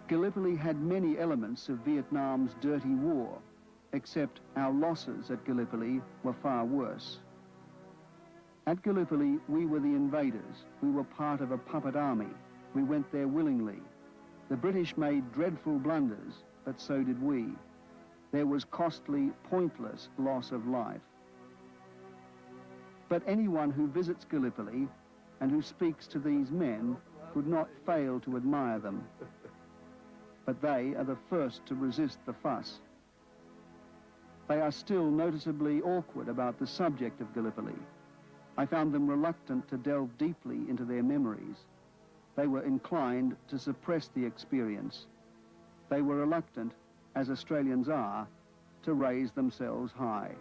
Gallipoli had many elements of Vietnam's dirty war, except our losses at Gallipoli were far worse. At Gallipoli, we were the invaders. We were part of a puppet army. We went there willingly. The British made dreadful blunders, but so did we. There was costly, pointless loss of life. But anyone who visits Gallipoli and who speaks to these men could not fail to admire them. But they are the first to resist the fuss. They are still noticeably awkward about the subject of Gallipoli. I found them reluctant to delve deeply into their memories. They were inclined to suppress the experience. They were reluctant, as Australians are, to raise themselves high.